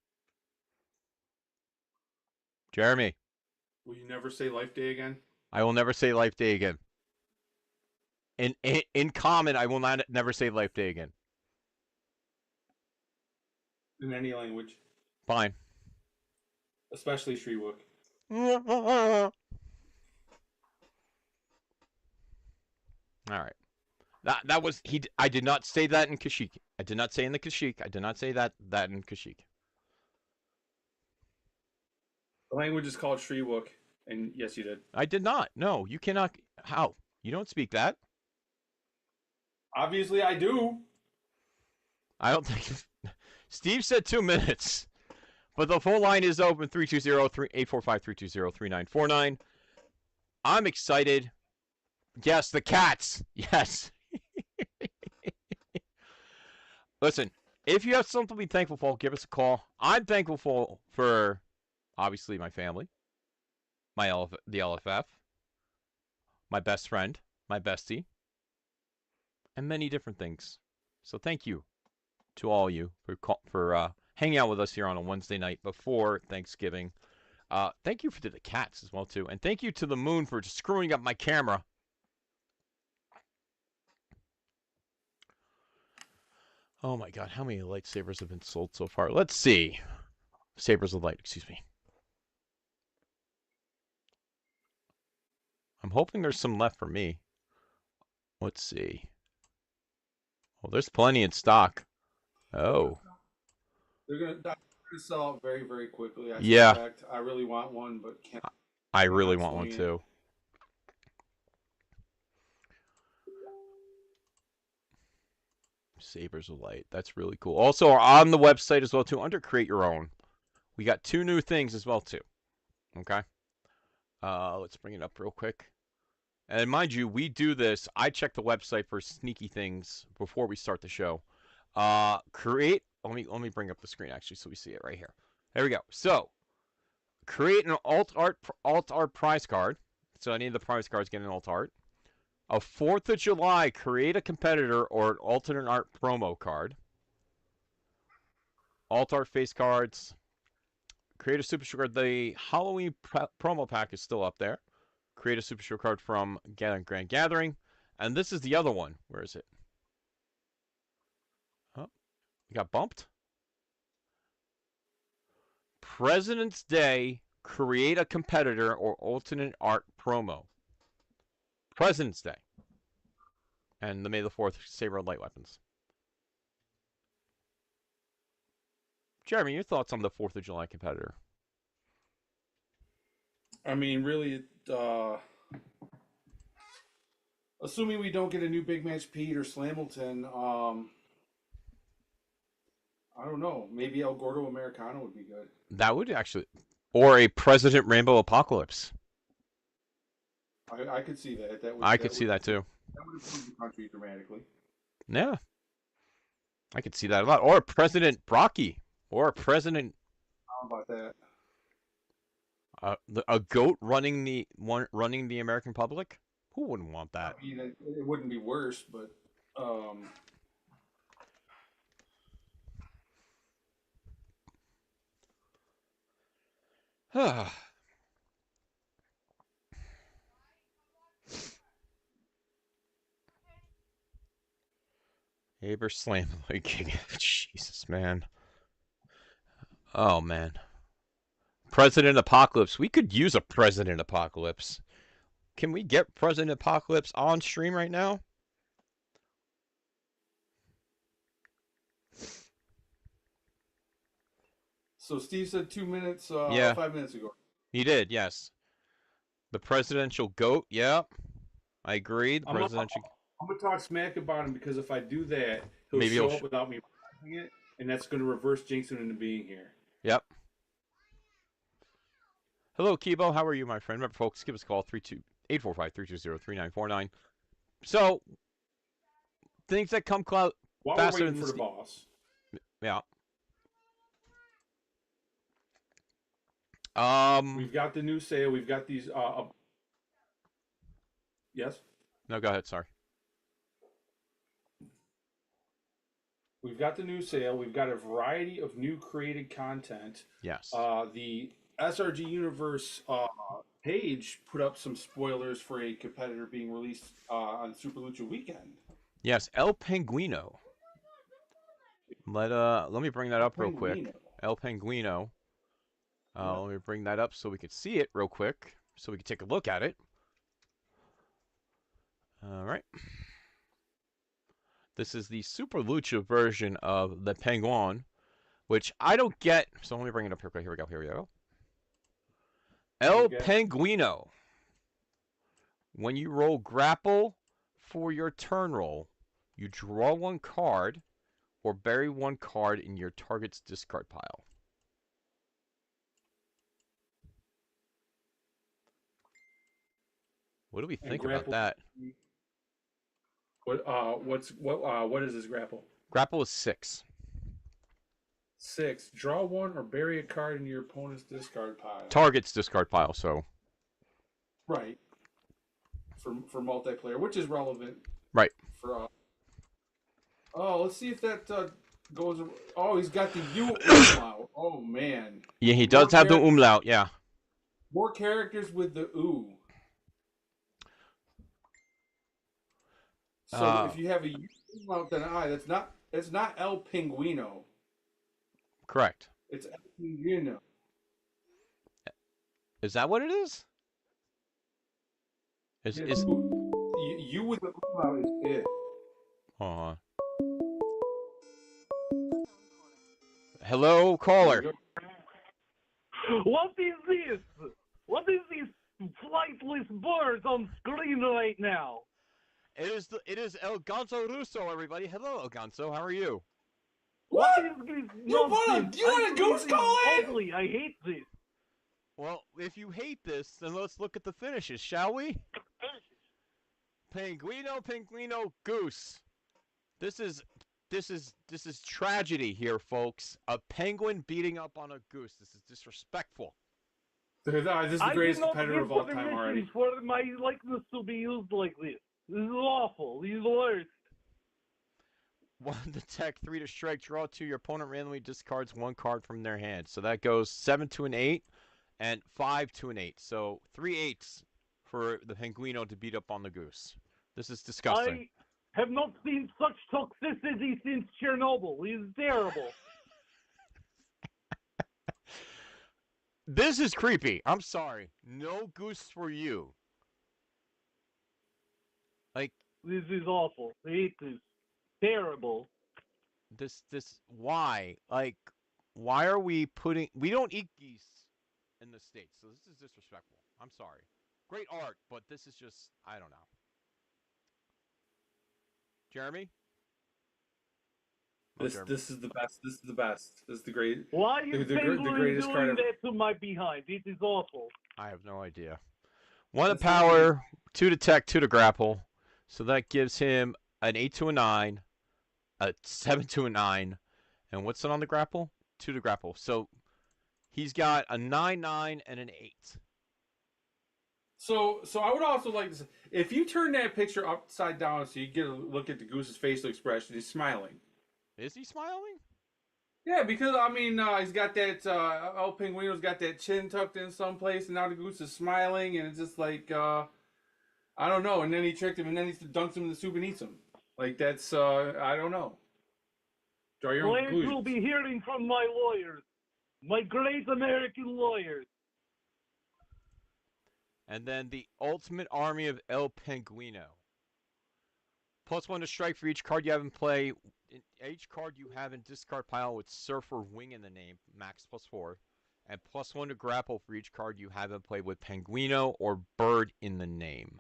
Jeremy. Will you never say Life Day again? I will never say Life Day again. In common, I will never say Life Day again. In any language. Fine. Especially Shriwook. All right. That was he. I did not say that in Kashyyyk. I did not say in the Kashyyyk. I did not say that in Kashyyyk. The language is called Shriwook, and yes, you did. I did not. No, you cannot. How? You don't speak that. Obviously, I do. I don't think. Steve said 2 minutes, but the phone line is open 320-845-320-3949. I'm excited. Yes, the cats. Yes. Listen, if you have something to be thankful for, give us a call. I'm thankful for obviously my family, the LFF, my best friend, my bestie, and many different things. So thank you to all of you for hanging out with us here on a Wednesday night before Thanksgiving. Thank you to the cats as well too, and thank you to the moon for screwing up my camera. Oh my God, how many lightsabers have been sold so far? Let's see. Sabers of Light, excuse me. I'm hoping there's some left for me. Let's see. Well, there's plenty in stock. Oh. They're gonna sell out very, very quickly. I suspect. I really want one, but can't. I really want one too. Sabers of Light. That's really cool. Also, on the website as well too, under Create Your Own, we got 2 new things as well too. Okay. Let's bring it up real quick. And mind you, we do this. I check the website for sneaky things before we start the show. Create. Let me bring up the screen actually so we see it right here. There we go. So, create an alt art prize card. So any of the prize cards get an alt art. A 4th of July, create a competitor or an alternate art promo card. Alt art face cards. Create a super short card. The Halloween promo pack is still up there. Create a super short card from Grand Gathering. And this is the other one. Where is it? Oh, we got bumped. President's Day, create a competitor or alternate art promo. President's Day. And the May the 4th Saber of Light Weapons. Jeremy, your thoughts on the 4th of July competitor? I mean, really, assuming we don't get a new Big Match Pete or Slamilton, I don't know. Maybe El Gordo Americano would be good. That would actually... Or a President Rainbow Apocalypse. I could see that. I could see that too. That would improve the country dramatically. Yeah. I could see that a lot. Or President Brocky. Or President... How about that? A goat running the American public? Who wouldn't want that? I mean, it wouldn't be worse, but... Aber Slam like Jesus, man. Oh man. President Apocalypse. We could use a President Apocalypse. Can we get President Apocalypse on stream right now? So Steve said 2 minutes, yeah. 5 minutes ago. He did, yes. The presidential goat, yeah. I agree. The presidential... I'm going to talk smack about him because if I do that, he'll Maybe show up without me watching it, and that's going to reverse jinx him into being here. Yep. Hello, Kibo. How are you, my friend? Remember, folks, give us a call, 845-320-3949. So, things that come faster we're waiting for the boss. Yeah. We've got the new sale. We've got these. Yes. No, go ahead. Sorry. We've got the new sale. We've got a variety of new created content. Yes. The SRG Universe page put up some spoilers for a competitor being released on Super Lucha Weekend. Yes, El Penguino. Let me bring that up real quick. El Penguino. Let me bring that up so we can see it real quick, so we can take a look at it. All right. This is the Super Lucha version of the Penguin, which I don't get. So let me bring it up here. Here we go. Here we go. El Penguino. When you roll grapple for your turn roll, you draw one card or bury one card in your target's discard pile. What do we think about that? What is this grapple? Grapple is 6. 6. Draw one or bury a card in your opponent's discard pile. Target's discard pile, so. Right. For multiplayer, which is relevant. Right. For let's see if that goes. Oh, he's got the U umlaut. Oh man. Yeah, he does have the umlaut. Yeah. More characters with the U. So if you have a U umlaut than I, it's not El Pinguino. Correct. It's El Pinguino. Is that what it is? Is you with the umlaut is it? Hello, caller. What is this? What is these flightless birds on screen right now? It is El Gonzo Russo, everybody. Hello, El Gonzo. How are you? What is this nonsense? You want a goose call in? Ugly. I hate this. Well, if you hate this, then let's look at the finishes, shall we? Penguino, Goose. This is tragedy here, folks. A penguin beating up on a goose. This is disrespectful. This is the greatest competitor of all time already. For my likeness to be used like this. This is awful. These are the worst. 1 to tech, 3 to strike. Draw 2. Your opponent randomly discards 1 card from their hand. So that goes 7 to an 8 and 5 to an 8. So 3 8s for the Penguino to beat up on the goose. This is disgusting. I have not seen such toxicity since Chernobyl. It's terrible. This is creepy. I'm sorry. No goose for you. Like, this is awful. I hate this. Terrible. Why? Like, why are we putting... We don't eat geese in the States, so this is disrespectful. I'm sorry. Great art, but this is just... I don't know. Jeremy? This is the best. This is the best. This is the great. Why are you the greatest card ever. that to my behind? It is awful. I have no idea. 1 to power, 2 to tech, 2 to grapple. So that gives him an 8 to a 9, a 7 to a 9, and what's it on the grapple? 2 to grapple. So he's got a 9, 9, and an 8. So I would also like to say, if you turn that picture upside down so you get a look at the goose's facial expression, he's smiling. Is he smiling? Yeah, because I mean, he's got that El Pinguino's got that chin tucked in someplace, and now the goose is smiling, and it's just like I don't know. And then he tricked him, and then he dunks him in the soup and eats him. Like that's I don't know. Draw your own conclusions. Will be hearing from my lawyers, my great American lawyers. And then the Ultimate Army of El Penguino. +1 to strike for each card you have in play. Each card you have in discard pile with Surf or Wing in the name, max +4. And +1 to grapple for each card you have in play with Penguino or Bird in the name.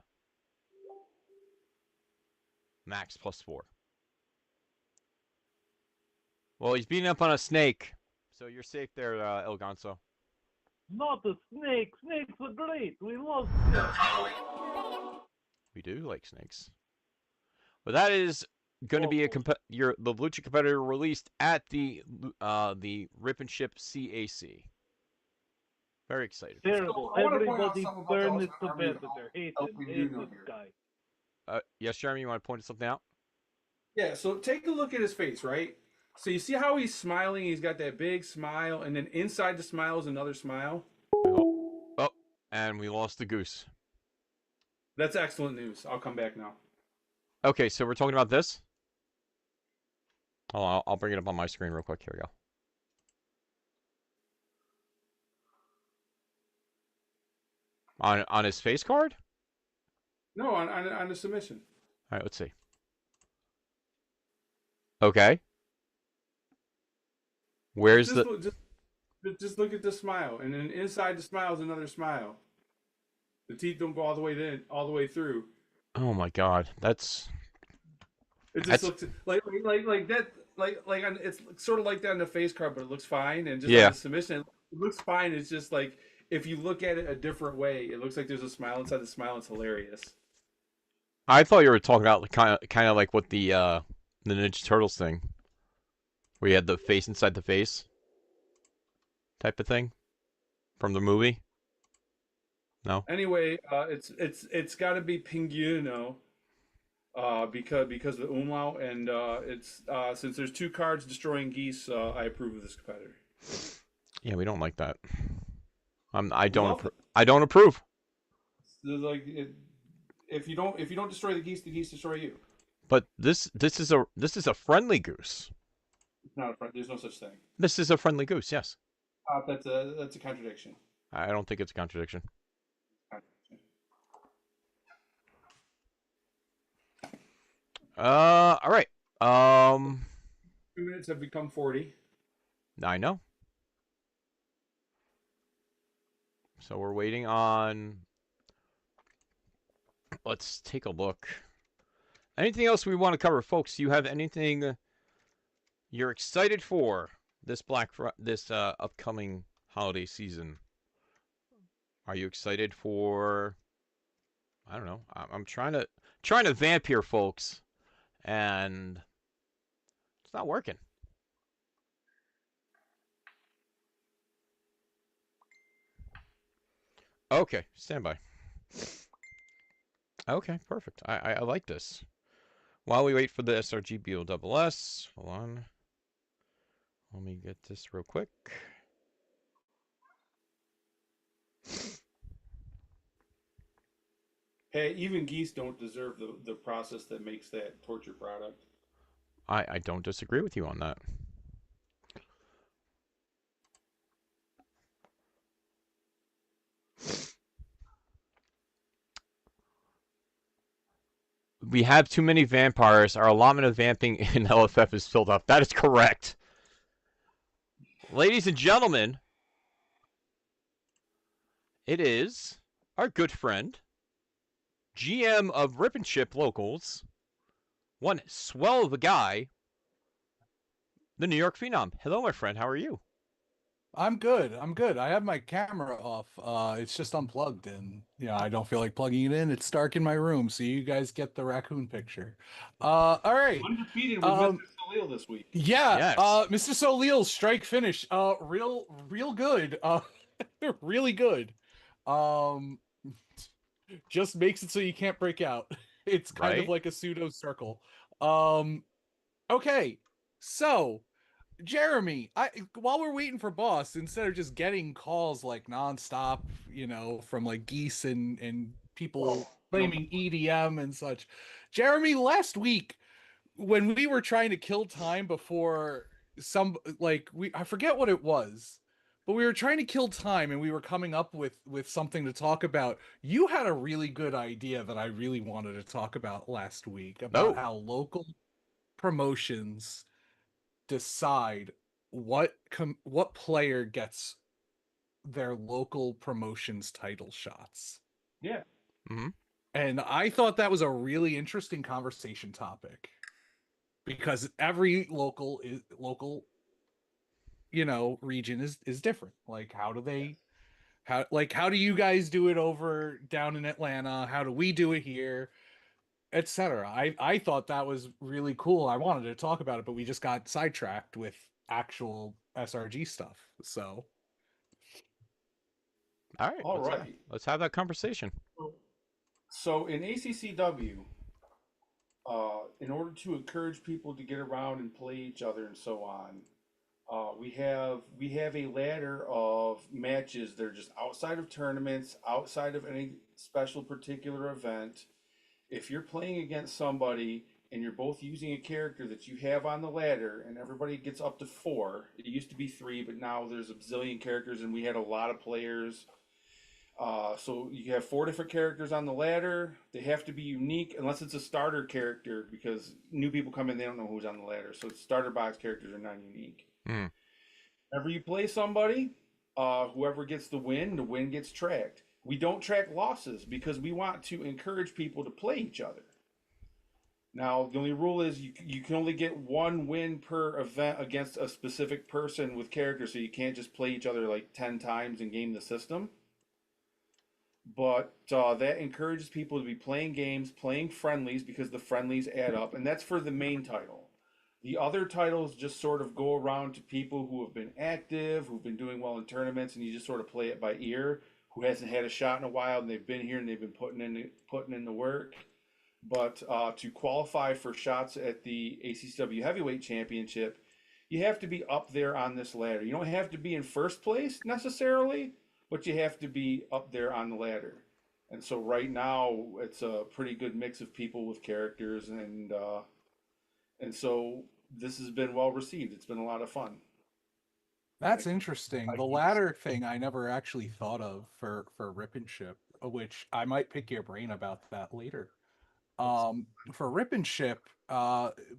Max +4. Well, he's beating up on a snake, so you're safe there, El Gonzo. Not a snake. Snakes are great. We love snakes. We do like snakes. But that is going to be the Lucha competitor released at the Rip and Ship CAC. Very excited. Terrible. Everybody burn this competitor. Hate this guy. Yes, Jeremy, you want to point something out? Yeah. So take a look at his face, right? So you see how he's smiling? He's got that big smile, and then inside the smile is another smile. Oh, and we lost the goose. That's excellent news. I'll come back now. Okay, so we're talking about this. Oh, I'll bring it up on my screen real quick. Here we go. On his face card? No, on the submission. All right, let's see. Okay. Where's just, the? Just look at the smile, and then inside the smile is another smile. The teeth don't go all the way through. Oh my God, that's. It just looks like that, like on, it's sort of like that on the face card, but it looks fine. And just on the submission, it looks fine. It's just like if you look at it a different way, it looks like there's a smile inside the smile. It's hilarious. I thought you were talking about kind of like what the Ninja Turtles thing, where you had the face inside the face, type of thing, from the movie. No. Anyway, it's got to be Pinguino, because of the umlaut, and it's since there's 2 cards destroying geese, I approve of this competitor. Yeah, we don't like that. I don't approve. Like if you don't destroy the geese destroy you. But this is a friendly goose. It's not a friend. There's no such thing. This is a friendly goose. Yes. That's a contradiction. I don't think it's a contradiction. All right. 2 minutes have become 40. I know. So we're waiting on. Let's take a look. Anything else we want to cover, folks? Do you have anything you're excited for this upcoming holiday season? Are you excited for? I don't know. I'm trying to vamp here, folks, and it's not working. Okay, stand by. Okay, perfect. I like this. While we wait for the SRG BOSS, hold on. Let me get this real quick. Hey, even geese don't deserve the process that makes that torture product. I don't disagree with you on that. We have too many vampires. Our allotment of vamping in LFF is filled up. That is correct. Ladies and gentlemen, it is our good friend, GM of Rip and Chip Locals, one swell of a guy, the New York Phenom. Hello, my friend. How are you? I'm good. I have my camera off. It's just unplugged, and I don't feel like plugging it in. It's dark in my room, so you guys get the raccoon picture. All right. Undefeated with Mr. Salil this week. Yeah. Yes. Mr. Salil's strike finish. Real good. Really good. Just makes it so you can't break out. It's kind of like a pseudo circle. Okay. So, Jeremy, while we're waiting for boss, instead of just getting calls like nonstop, from like geese and people blaming EDM and such, Jeremy, last week when we were trying to kill time before I forget what it was, but we were trying to kill time and we were coming up with something to talk about. You had a really good idea that I really wanted to talk about last week about how local promotions decide what player gets their local promotions title shots. Yeah. Mm-hmm. And I thought that was a really interesting conversation topic because every local region is different. Like how do you guys do it over down in Atlanta? How do we do it here? Etc. I thought that was really cool. I wanted to talk about it, but we just got sidetracked with actual SRG stuff. So, all right. Let's have that conversation. So in ACCW, in order to encourage people to get around and play each other and so on, we have a ladder of matches that are just outside of tournaments, outside of any special particular event. If you're playing against somebody and you're both using a character that you have on the ladder, and everybody gets up to 4. It used to be 3, but now there's a bazillion characters, and we had a lot of players. So you have 4 different characters on the ladder. They have to be unique, unless it's a starter character, because new people come in, they don't know who's on the ladder. So starter box characters are not unique. Mm. Whenever you play somebody, whoever gets the win gets tracked. We don't track losses because we want to encourage people to play each other. Now, the only rule is you can only get 1 win per event against a specific person with characters, so you can't just play each other like 10 times and game the system. But that encourages people to be playing games, playing friendlies, because the friendlies add up, and that's for the main title. The other titles just sort of go around to people who have been active, who've been doing well in tournaments, and you just sort of play it by ear, who hasn't had a shot in a while, and they've been here and they've been putting in the work. But to qualify for shots at the ACCW Heavyweight Championship, you have to be up there on this ladder. You don't have to be in first place necessarily, but you have to be up there on the ladder. And so right now, it's a pretty good mix of people with characters, and so this has been well received. It's been a lot of fun. That's interesting. The ladder thing I never actually thought of for Rip and Ship, which I might pick your brain about that later. For Rip and Ship,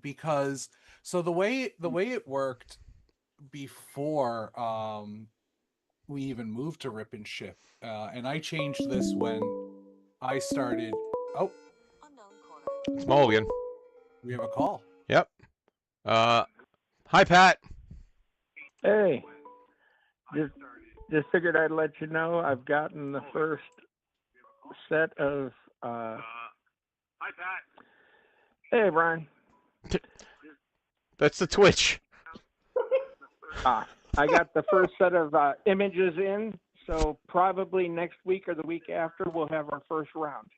because so the way it worked before we even moved to Rip and Ship, and I changed this when I started. Oh, It's Mulligan. we have a call. Yep. Hi, Pat. Hey, just figured I'd let you know I've gotten the first set of. Hi, Pat. Hey, Brian. That's the Twitch. I got the first set of images in, so probably next week or the week after we'll have our first round.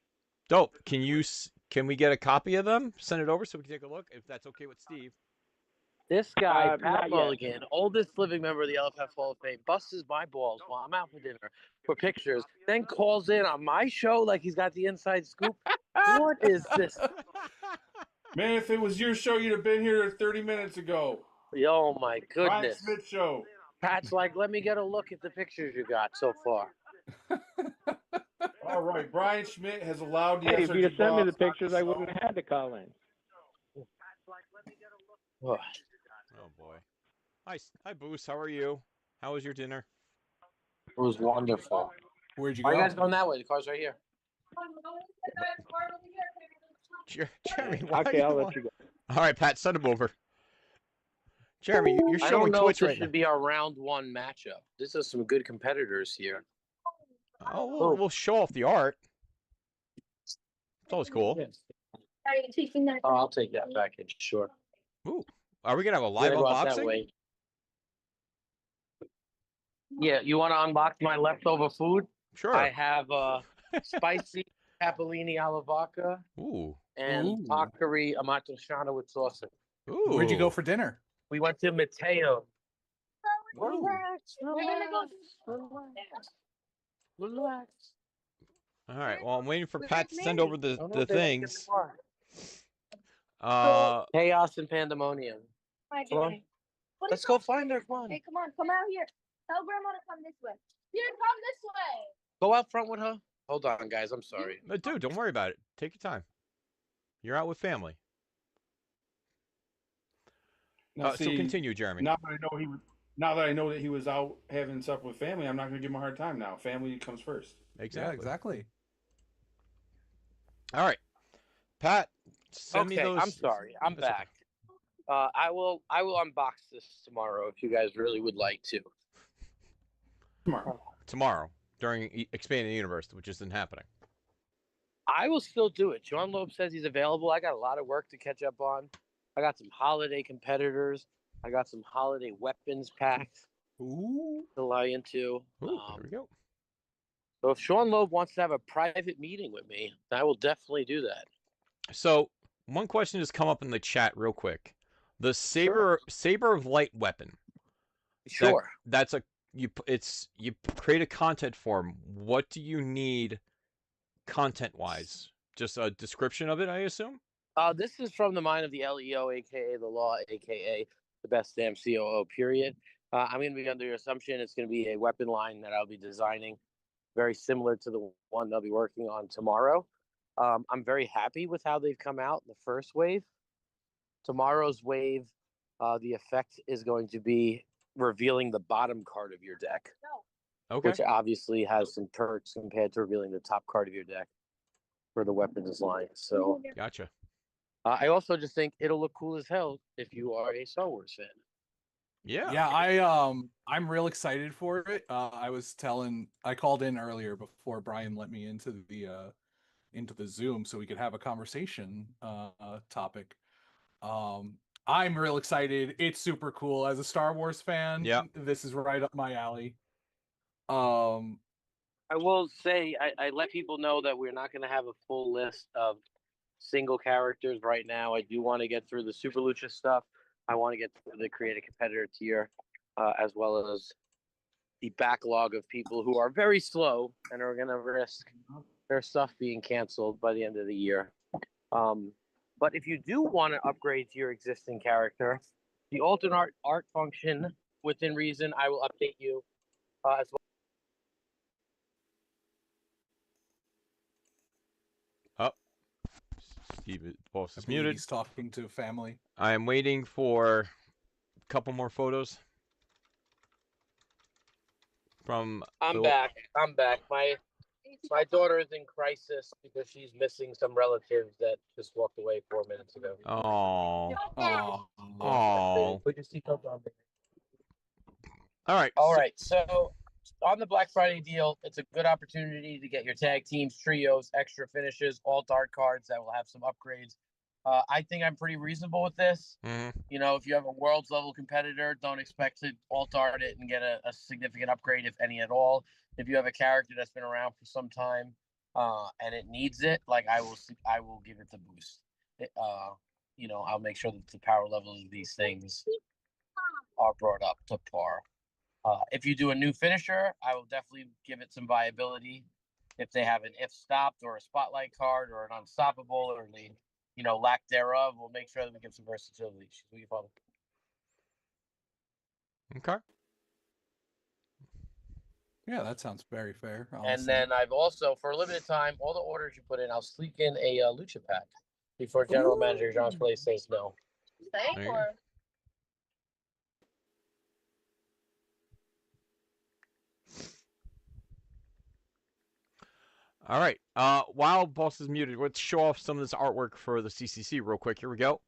Dope. Can we get a copy of them? Send it over so we can take a look, if that's okay with Steve. This guy, not Pat yet. Mulligan, oldest living member of the LFF Hall of Fame, busts my balls while I'm out for dinner for pictures, then calls in on my show like he's got the inside scoop. What is this? Man, if it was your show, you'd have been here 30 minutes ago. Oh, my Brian goodness. Smith show. Pat's like, let me get a look at the pictures you got so far. All right, Brian Schmidt has allowed the Hey, if SRG you'd have sent me the boss not pictures, to I sell. wouldn't have had to call in. Ugh. Oh boy. Hi, Boos. How are you? How was your dinner? It was wonderful. Where'd you Why go? are you guys going that way? The car's right here. Jeremy, why Okay, you I'll want- let you go. All right, Pat, send him over. Jeremy, you're I showing don't know Twitch if this right now. should be our round 1 matchup. This is some good competitors here. Oh, we'll show off the art. It's always cool. Are you taking that? Oh, I'll take that package, sure. Ooh, are we gonna have a live Gonna go out that unboxing? way. Yeah, you want to unbox my leftover food? Sure. I have spicy capellini alla vodka Ooh. and Ooh. Pacari amatriciana with sausage. Ooh. Where'd you go for dinner? We went to Mateo. Relax. All right. Well, I'm waiting for Pat to send over the things. Chaos and pandemonium. Come on. Let's go find her. Come on. Hey, come out here. Tell Grandma to come this way. Here, come this way. Go out front with her. Hold on, guys. I'm sorry. Dude, don't worry about it. Take your time. You're out with family. Now, So see, continue, Jeremy. Now that I know that he was out having supper with family, I'm not going to give him a hard time now. Family comes first. Exactly. Yeah, exactly. All right, Pat. Send me Okay, those. I'm sorry. I'm That's okay. back. I will unbox this tomorrow if you guys really would like to. Tomorrow during Expanding the Universe, which isn't happening. I will still do it. John Loeb says he's available. I got a lot of work to catch up on. I got some holiday competitors. I got some holiday weapons packs to lie into. Ooh, there we go. So if Sean Loeb wants to have a private meeting with me, I will definitely do that. So one question has come up in the chat real quick. The Sure. saber of light weapon. Sure. That's a you create a content form. What do you need content wise? Just a description of it, I assume? This is from the mind of the LEO, aka the law, aka the best damn COO, period. I'm going to be under your assumption it's going to be a weapon line that I'll be designing, very similar to the one they'll be working on tomorrow. I'm very happy with how they've come out, the first wave. Tomorrow's wave, the effect is going to be revealing the bottom card of your deck. Okay. Which obviously has some perks compared to revealing the top card of your deck for the weapons line. So gotcha. I also just think it'll look cool as hell if you are a Star Wars fan. Yeah. I'm real excited for it. I called in earlier before Brian let me into the Zoom so we could have a conversation topic. I'm real excited. It's super cool. As a Star Wars fan, this is right up my alley. I will say I let people know that we're not going to have a full list of single characters right now. I do want to get through the Super Lucha stuff. I want to get through the Create a Competitor tier, as well as the backlog of people who are very slow and are going to risk their stuff being canceled by the end of the year. But if you do want to upgrade to your existing character, the alternate art function within reason, I will update you as well. Steve, boss is I believe muted. He's talking to family. I am waiting for a couple more photos from. I'm back. My daughter is in crisis because she's missing some relatives that just walked away 4 minutes ago. Oh. Put your seatbelt on, baby. All right. All right. So on the Black Friday deal, it's a good opportunity to get your tag teams, trios, extra finishes, alt art cards that will have some upgrades. I think I'm pretty reasonable with this. You know, if you have a world's level competitor, don't expect to alt art it and get a significant upgrade, if any at all. If you have a character that's been around for some time and it needs it, like I will give it the boost. You know, I'll make sure that the power levels of these things are brought up to par. If you do a new finisher, I will definitely give it some viability. If they have an if stopped or a spotlight card or an unstoppable or the lack thereof, we'll make sure that we give some versatility. What you follow? Okay. Yeah, that sounds very fair. Honestly. And then I've also, for a limited time, all the orders you put in, I'll sneak in a Lucha pack before General Manager John's Place says no. Same or? All right. While boss is muted, let's show off some of this artwork for the CCC real quick. Here we go.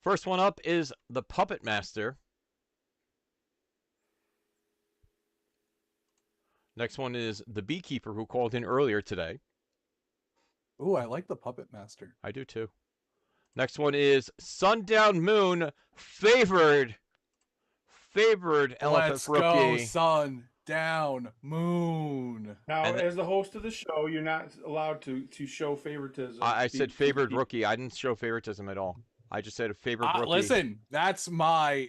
First one up is the Puppet Master. Next one is the Beekeeper, who called in earlier today. Ooh, I like the Puppet Master. I do too. Next one is Sundown Moon, favored LFF Let's rookie. go, Sundown Moon. Now, as the host of the show, you're not allowed to show favoritism. I said favored rookie. I didn't show favoritism at all. I just said a favorite rookie. Listen, that is my.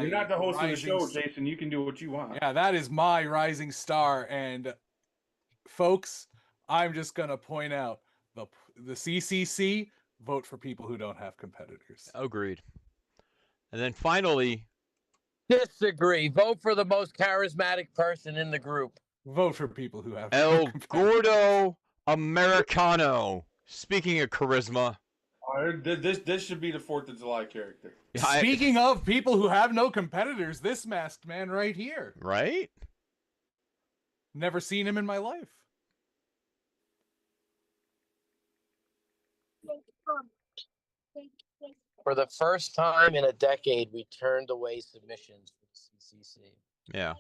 You're not the host of the show, Jason. You can do what you want. Yeah, that is my rising star. And folks, I'm just gonna point out the CCC vote for people who don't have competitors. Agreed. And then finally, disagree. Vote for the most charismatic person in the group. Vote for people who have El Gordo Americano. Speaking of charisma. This should be the 4th of July character. Speaking of people who have no competitors, this masked man right here. Right? Never seen him in my life. For the first time in a decade, we turned away submissions from CCC. Yeah.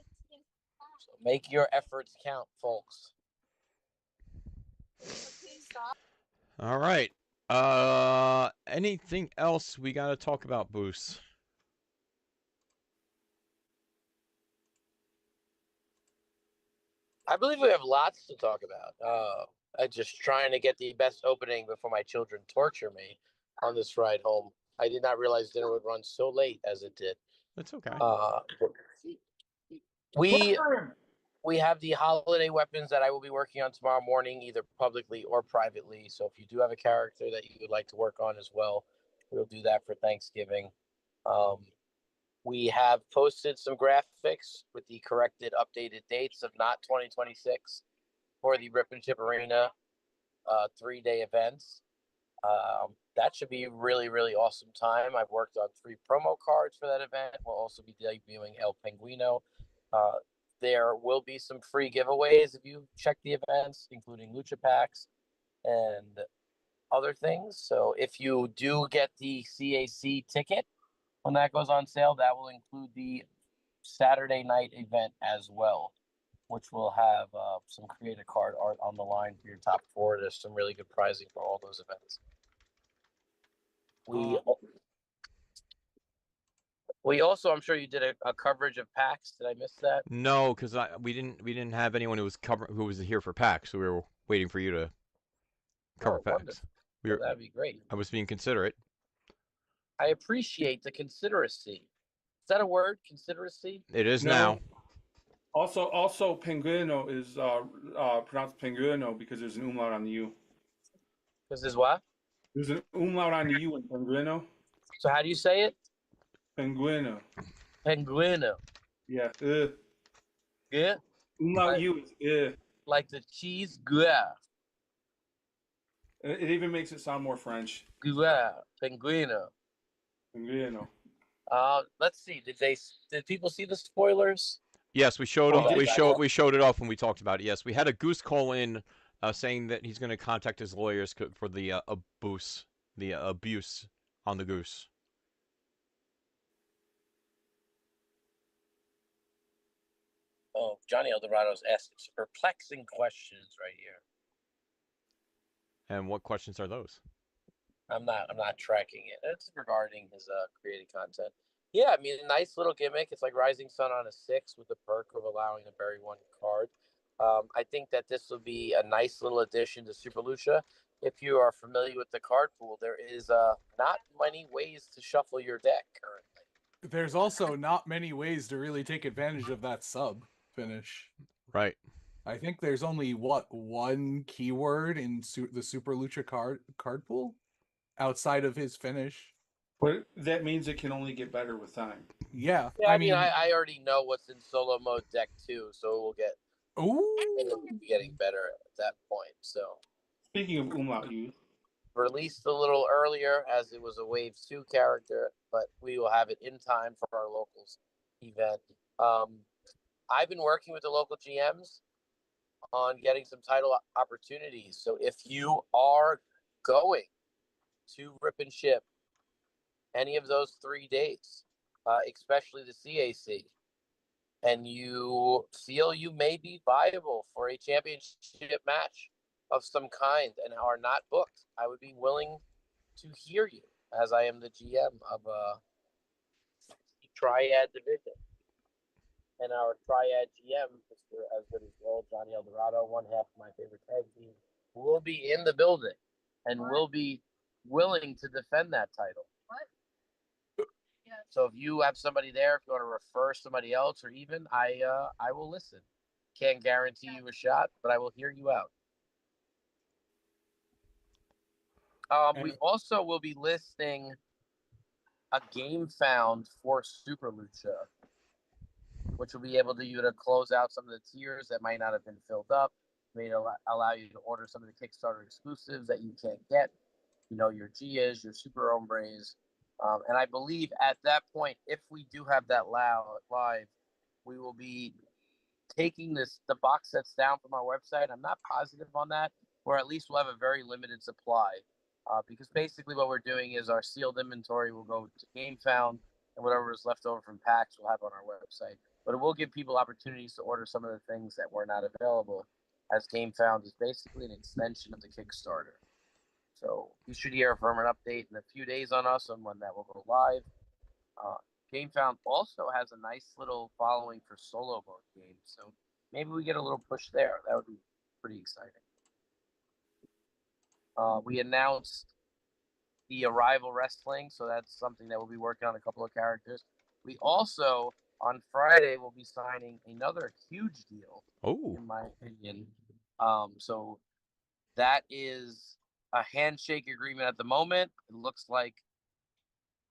So make your efforts count, folks. All right. Anything else we got to talk about, Boost? I believe we have lots to talk about. I just trying to get the best opening before my children torture me on this ride home. I did not realize dinner would run so late as it did. That's okay. We have the holiday weapons that I will be working on tomorrow morning, either publicly or privately. So if you do have a character that you would like to work on as well, we'll do that for Thanksgiving. We have posted some graphics with the corrected, updated dates of not 2026 for the Rip and Chip Arena 3-day events. That should be a really, really awesome time. I've worked on 3 promo cards for that event. We'll also be debuting El Pinguino. There will be some free giveaways if you check the events, including Lucha Packs and other things. So if you do get the CAC ticket when that goes on sale, that will include the Saturday night event as well, which will have some creative card art on the line for your top 4. There's some really good pricing for all those events. We also, I'm sure you did a coverage of PAX. Did I miss that? No, because we didn't have anyone who was here for PAX, so we were waiting for you to cover PAX. That'd be great. I was being considerate. I appreciate the consideracy. Is that a word? Consideracy? It is now. Also, Pinguino is pronounced Pinguino because there's an umlaut on the U. Because there's what? There's an umlaut on the U in Pinguino. So how do you say it? Pinguino. Pinguino. Yeah. Yeah. Umlaut U is like the cheese guer. It even makes it sound more French. Guer. Pinguino. Pinguino. Let's see. Did people see the spoilers? Yes, we showed we showed it off when we talked about it. Yes, we had a Goose call in saying that he's going to contact his lawyers for the abuse on the Goose. Oh, Johnny Eldorado's asking some perplexing questions right here. And what questions are those? I'm not tracking it. It's regarding his created content. Yeah, I mean, a nice little gimmick. It's like Rising Sun on a 6 with the perk of allowing to bury 1 card. I think that this will be a nice little addition to Super Lucha. If you are familiar with the card pool, there is not many ways to shuffle your deck currently. There's also not many ways to really take advantage of that sub finish. Right. I think there's only, 1 keyword in the Super Lucha card pool outside of his finish. But that means it can only get better with time. Yeah. I mean, I already know what's in solo mode deck too, so we'll get getting better at that point. So speaking of umlaut use, released a little earlier as it was a Wave 2 character, but we will have it in time for our locals event. I've been working with the local GMs on getting some title opportunities. So if you are going to Rip and Ship any of those 3 days, especially the CAC, and you feel you may be viable for a championship match of some kind and are not booked, I would be willing to hear you, as I am the GM of Triad Division. And our Triad GM, Mr. As Good as Gold, Johnny Eldorado, one half of my favorite tag team, will be in the building and will be willing to defend that title. So if you have somebody there, if you want to refer somebody else, or even I will listen. Can't guarantee you a shot, but I will hear you out. We also will be listing a game found for Super Lucha, which will be able to close out some of the tiers that might not have been filled up. May allow you to order some of the Kickstarter exclusives that you can't get. Your Gias, your Super Hombres. And I believe at that point, if we do have that live, we will be taking the box sets down from our website. I'm not positive on that, or at least we'll have a very limited supply. Because basically what we're doing is our sealed inventory will go to GameFound, and whatever is left over from PAX we'll have on our website. But it will give people opportunities to order some of the things that were not available, as GameFound is basically an extension of the Kickstarter. So you should hear from an update in a few days on us on when that will go live. GameFound also has a nice little following for solo mode games, so maybe we get a little push there. That would be pretty exciting. We announced the Arrival Wrestling, so that's something that we'll be working on, a couple of characters. We also, on Friday, will be signing another huge deal, in my opinion. So that is a handshake agreement at the moment. It looks like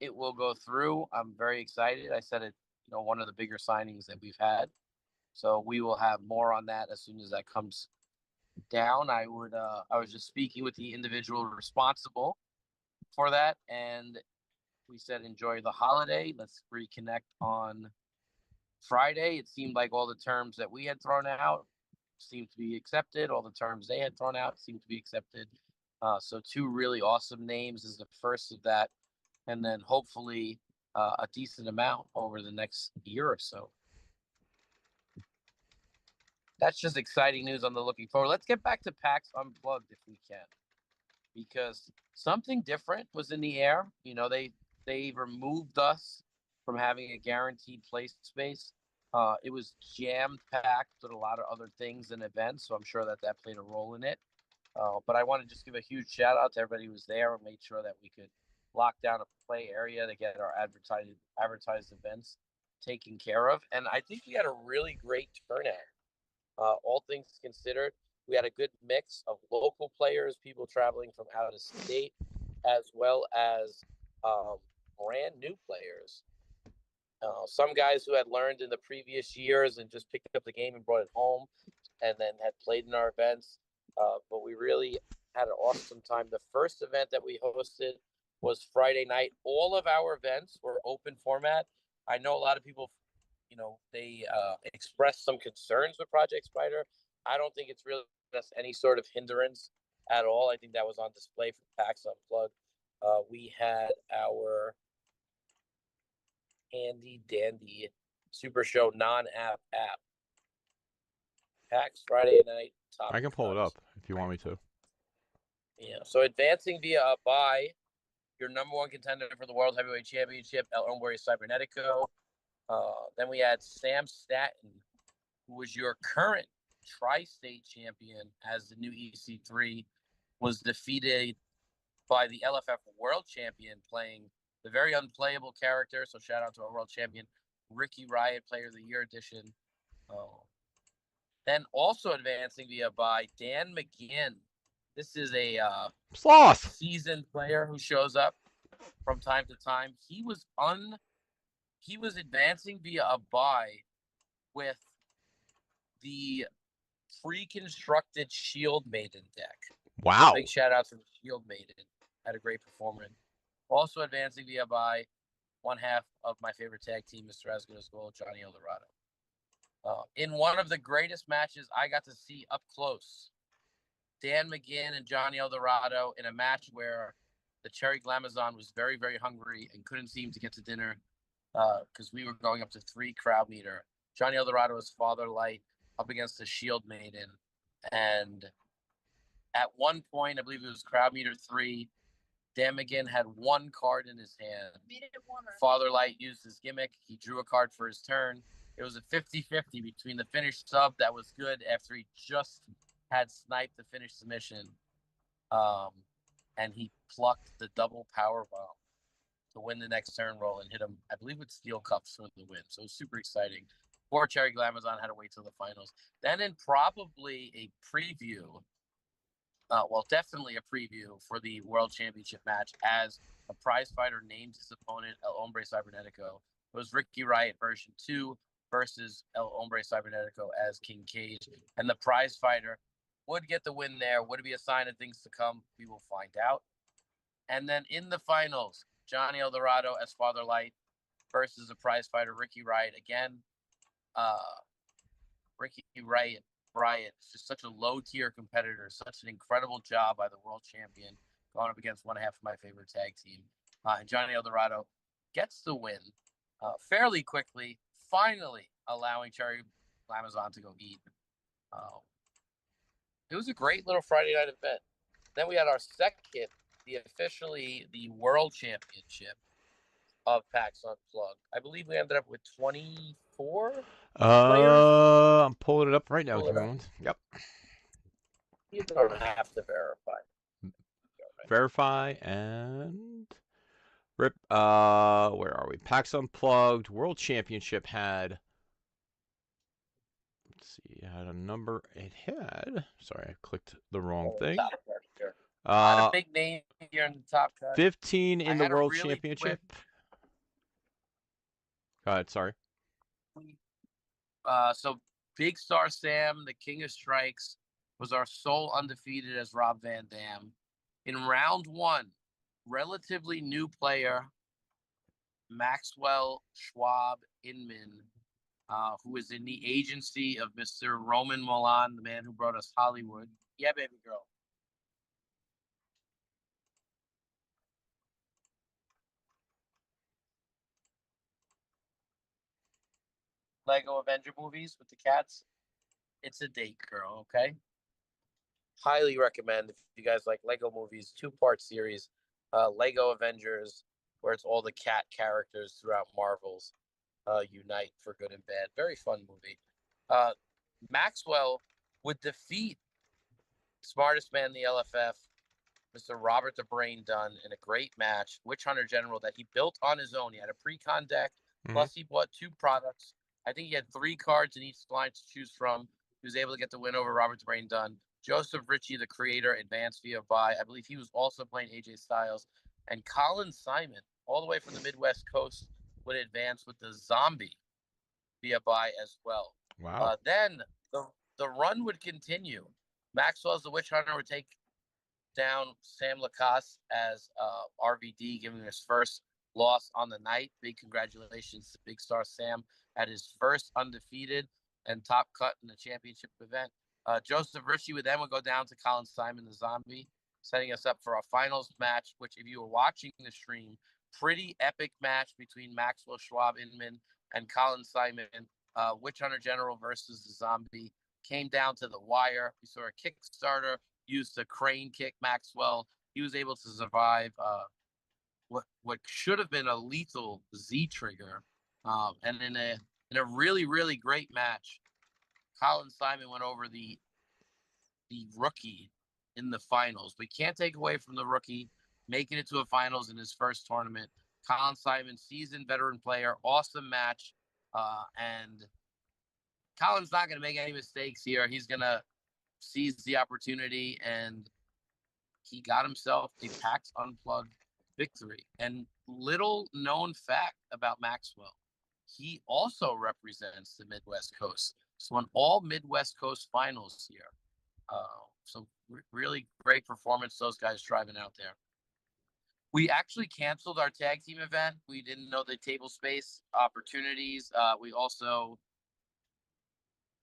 it will go through. I'm very excited. I said it, one of the bigger signings that we've had. So we will have more on that as soon as that comes down. I was just speaking with the individual responsible for that, and we said enjoy the holiday. Let's reconnect on Friday. It seemed like all the terms that we had thrown out seemed to be accepted. All the terms they had thrown out seemed to be accepted. So 2 really awesome names is the first of that, and then hopefully a decent amount over the next year or so. That's just exciting news on the looking forward. Let's get back to PAX Unplugged if we can, because something different was in the air. They removed us from having a guaranteed play space. It was jam packed with a lot of other things and events, so I'm sure that played a role in it. But I want to just give a huge shout out to everybody who was there and made sure that we could lock down a play area to get our advertised events taken care of. And I think we had a really great turnout. All things considered, we had a good mix of local players, people traveling from out of state, as well as brand new players. Some guys who had learned in the previous years and just picked up the game and brought it home, and then had played in our events. But we really had an awesome time. The first event that we hosted was Friday night. All of our events were open format. I know a lot of people, they expressed some concerns with Project Spider. I don't think it's really any sort of hindrance at all. I think that was on display for PAX Unplugged. We had our handy dandy Super Show non-app app. PAX Friday night. I can pull it up if you want me to. Yeah. So advancing via a bye, your number 1 contender for the World Heavyweight Championship, El Hombre Cybernetico. Then we had Sam Statton, who was your current tri-state champion as the new EC3, was defeated by the LFF World Champion playing the very unplayable character. So shout out to our World Champion, Ricky Riot, Player of the Year edition. Then also advancing via by Dan McGinn. This is a seasoned player who shows up from time to time. He was advancing via a bye with the pre-constructed Shield Maiden deck. Wow. Big shout out to the Shield Maiden. Had a great performance. Also advancing via by one half of my favorite tag team, Mr. Asgood's Gold, Johnny Eldorado. In one of the greatest matches I got to see up close, Dan McGinn and Johnny Eldorado in a match where the Cherry Glamazon was very, very hungry and couldn't seem to get to dinner because we were going up to 3 crowd meter. Johnny Eldorado was Father Light up against the Shield Maiden. And at one point, I believe it was crowd meter 3, Dan McGinn had 1 card in his hand. Father Light used his gimmick. He drew a card for his turn. It was a 50-50 between the finished sub that was good after he just had sniped the finished submission. And he plucked the double power bomb to win the next turn roll and hit him, I believe, with steel cuffs for the win. So it was super exciting. Poor Cherry Glamazon had to wait till the finals. Then in probably a preview, definitely a preview for the World Championship match, as a prize fighter named his opponent El Hombre Cybernetico. It was Ricky Riot version 2 versus El Hombre Cybernetico as King Cage. And the prize fighter would get the win there. Would it be a sign of things to come? We will find out. And then in the finals, Johnny Eldorado as Father Light versus the prize fighter Ricky Riot again. Ricky Riot is just such a low-tier competitor. Such an incredible job by the world champion going up against one half of my favorite tag team. And Johnny Eldorado gets the win fairly quickly, finally allowing Cherry Glamazon to go eat. It was a great little Friday night event. Then we had our second, the World Championship of PAX Unplugged. I believe we ended up with 24 players. I'm pulling it up right now. Pull it up. Yep. You don't have to verify. Verify and rip. Where are we? PAX Unplugged World Championship had. Let's see. It had a number. It had. Sorry, I clicked the wrong thing. A lot of big names here in the top cut. 15 in the had a World really Championship. quick- Go ahead. Sorry. So Big Star Sam, the King of Strikes, was our sole undefeated as Rob Van Dam. In round one, relatively new player, Maxwell Schwab Inman, who is in the agency of Mr. Roman Milan, the man who brought us Hollywood. Yeah, baby girl. Lego Avenger movies with the cats. It's a date, girl, okay? Highly recommend if you guys like Lego movies, 2-part series, Lego Avengers, where it's all the cat characters throughout Marvel's unite for good and bad. Very fun movie. Maxwell would defeat smartest man in the LFF, Mr. Robert the Brain Dunn, in a great match, Witch Hunter General, that he built on his own. He had a pre-con deck, plus he bought 2 products. I think he had 3 cards in each line to choose from. He was able to get the win over Robert the Brain Dunn. Joseph Ritchie, the creator, advanced via buy. I believe he was also playing AJ Styles. And Colin Simon, all the way from the Midwest Coast, would advance with the Zombie via buy as well. Wow. Then the run would continue. Maxwell's the Witch Hunter would take down Sam Lacoste as RVD, giving him his first loss on the night. Big congratulations to Big Star Sam at his first undefeated and top cut in the championship event. Joseph Ritchie would go down to Colin Simon, the Zombie, setting us up for a finals match, which if you were watching the stream, pretty epic match between Maxwell Schwab Inman and Colin Simon. Witch Hunter General versus the Zombie came down to the wire. We saw a Kickstarter used the crane kick Maxwell. He was able to survive what should have been a lethal Z trigger. And in a really, really great match, Colin Simon went over the rookie in the finals. We can't take away from the rookie making it to a finals in his first tournament. Colin Simon, seasoned veteran player, awesome match. And Colin's not going to make any mistakes here. He's going to seize the opportunity, and he got himself a PAX Unplugged victory. And little known fact about Maxwell, he also represents the Midwest Coast. So on all Midwest Coast finals here. So really great performance, those guys driving out there. We actually canceled our tag team event. We didn't know the table space opportunities. We also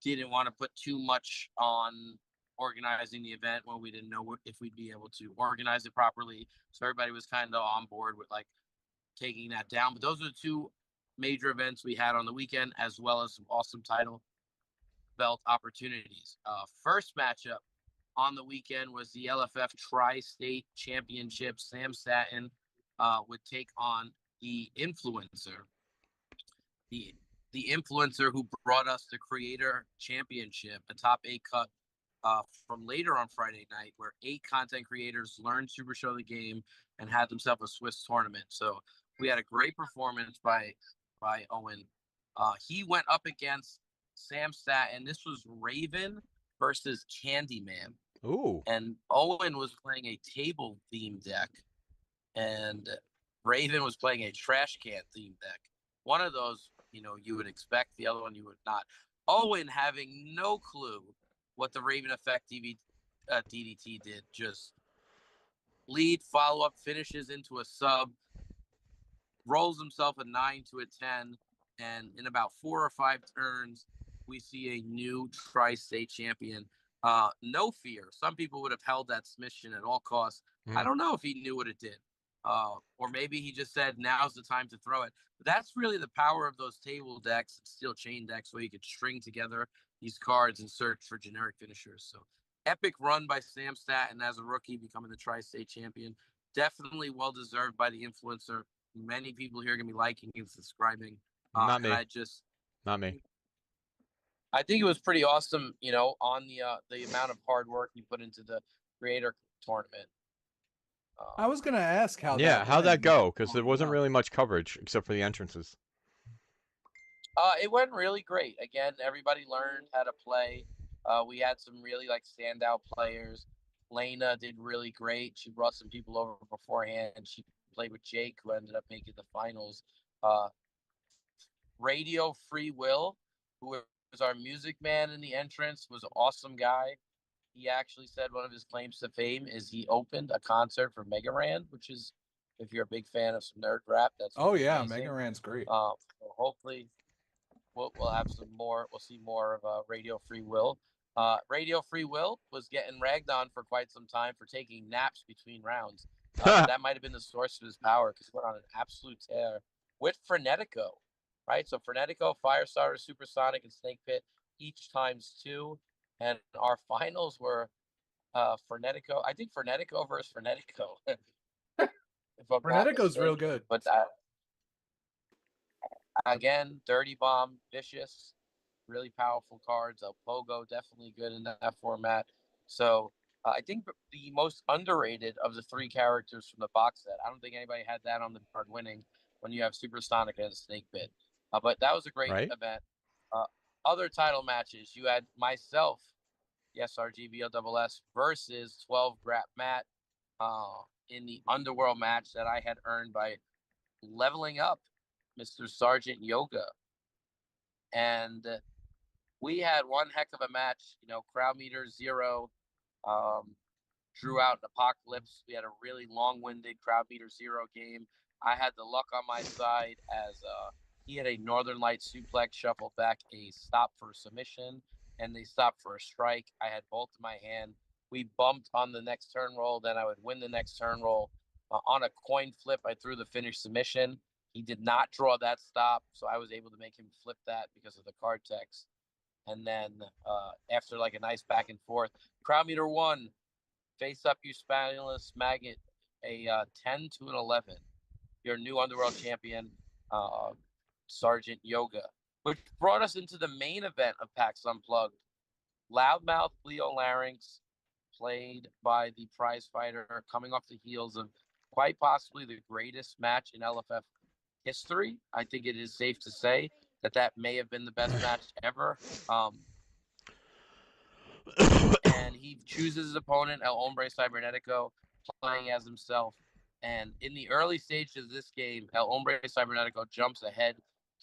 didn't want to put too much on organizing the event when we didn't know if we'd be able to organize it properly. So everybody was kind of on board with like taking that down. But those are the 2 major events we had on the weekend, as well as some awesome title belt opportunities. First matchup on the weekend was the LFF Tri-State Championship. Sam Satin would take on the Influencer. The Influencer who brought us the Creator Championship, a top 8 cut from later on Friday night, where 8 content creators learned Super Show the game and had themselves a Swiss tournament. So we had a great performance by Owen. He went up against Sam Satin. This was Raven versus Candyman. Ooh. And Owen was playing a table theme deck, and Raven was playing a trash can theme deck. One of those, you would expect, the other one you would not. Owen, having no clue what the Raven Effect DDT did, just lead, follow-up, finishes into a sub, rolls himself a 9 to a 10, and in about 4 or 5 turns, we see a new Tri-State champion. No fear. Some people would have held that submission at all costs. I don't know if he knew what it did. Or maybe he just said, now's the time to throw it. But that's really the power of those table decks and steel chain decks, where you could string together these cards and search for generic finishers. So epic run by Sam Satin as a rookie, becoming the Tri-State champion. Definitely well-deserved by the Influencer. Many people here are going to be liking and subscribing. Not me. Not me. I think it was pretty awesome, on the amount of hard work you put into the Creator tournament. I was gonna ask how Yeah, that how'd went. that go? Because there growing wasn't up. really much coverage except for the entrances. It went really great. Again, everybody learned how to play. We had some really like standout players. Lena did really great. She brought some people over beforehand. She played with Jake, who ended up making the finals. Uh, Radio Free Will, who was our music man in the entrance, was an awesome guy. He actually said one of his claims to fame is he opened a concert for Mega Ran, which is, if you're a big fan of some nerd rap, that's Oh yeah, amazing. Mega Ran's great. So hopefully we'll have some more. We'll see more of Radio Free Will. Radio Free Will was getting ragged on for quite some time for taking naps between rounds. That might have been the source of his power because he went on an absolute tear with Frenetico, right? So Frenetico, Firestarter, Supersonic, and Snake Pit each times 2. And our finals were Frenetico. I think Frenetico versus Frenetico. If I'm not Frenetico's real mistaken. good. But again, Dirty Bomb, Vicious, really powerful cards. El Pogo, definitely good in that format. So I think the most underrated of the 3 characters from the box set. I don't think anybody had that on the card winning when you have Supersonic and Snake Pit. But that was a great event. Other title matches, you had myself, yes, RGBLSS versus 12 Grap Matt in the Underworld match that I had earned by leveling up Mr. Sergeant Yoga. And we had one heck of a match. Crowd meter 0 drew out an Apocalypse. We had a really long-winded crowd meter 0 game. I had the luck on my side as he had a Northern Light suplex, shuffled back a stop for submission, and they stopped for a strike. I had both in my hand. We bumped on the next turn roll. Then I would win the next turn roll. On a coin flip, I threw the finish submission. He did not draw that stop, so I was able to make him flip that because of the card text. And then after like a nice back and forth, crowd meter 1, face up, you spineless maggot, a 10 to an 11. Your new Underworld champion, Sergeant Yoga, which brought us into the main event of PAX Unplugged. Loudmouth Leo Larynx, played by the prize fighter, coming off the heels of quite possibly the greatest match in LFF history. I think it is safe to say that may have been the best match ever. And he chooses his opponent, El Hombre Cybernetico, playing as himself. And in the early stages of this game, El Hombre Cybernetico jumps ahead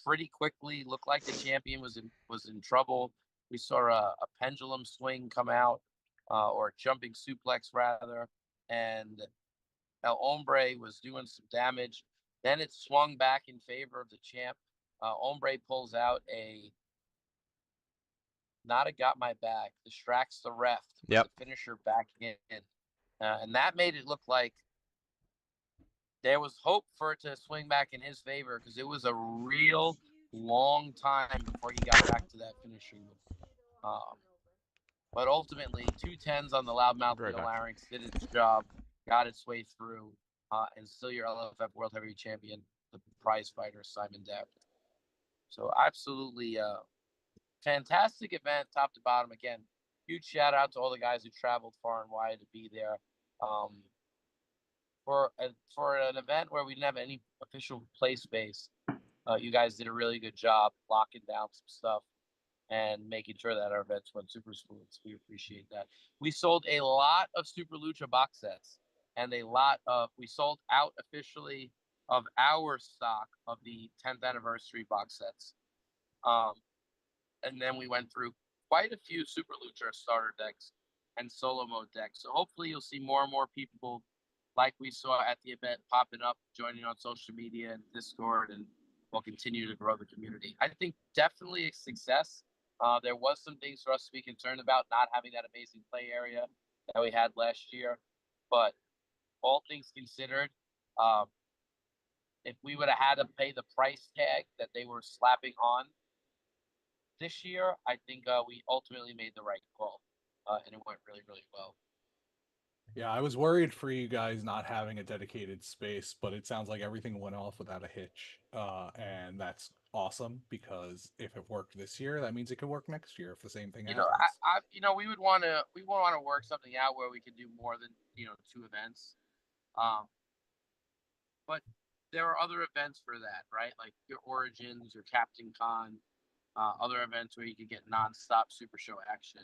pretty quickly. Looked like the champion was in trouble. We saw a pendulum swing come out, or a jumping suplex rather, and El Hombre was doing some damage. Then it swung back in favor of the champ. Hombre pulls out not a got my back, distracts the ref to put the finisher back in. And that made it look like there was hope for it to swing back in his favor because it was a real long time before he got back to that finishing move. But ultimately, 2 10s on the Loudmouth Leo Larynx did its job, got its way through, and still your LFF World Heavyweight Champion, the prize fighter, Simon Depp. So absolutely fantastic event, top to bottom. Again, huge shout out to all the guys who traveled far and wide to be there. For an event where we didn't have any official play space, you guys did a really good job locking down some stuff and making sure that our events went super smooth. So we appreciate that. We sold a lot of Super Lucha box sets, and we sold out officially of our stock of the 10th anniversary box sets. And then we went through quite a few Super Lucha starter decks and solo mode decks. So hopefully you'll see more and more people like we saw at the event popping up, joining on social media and Discord, and we'll continue to grow the community. I think definitely a success. There was some things for us to be concerned about, not having that amazing play area that we had last year. But all things considered, if we would have had to pay the price tag that they were slapping on this year, I think we ultimately made the right call, and it went really, really well. Yeah, I was worried for you guys not having a dedicated space, but it sounds like everything went off without a hitch, and that's awesome because if it worked this year, that means it could work next year if the same thing happens. We would want to work something out where we could do more than 2 events. But there are other events for that, right? Like your Origins, your Captain Con, other events where you could get nonstop Super Show action.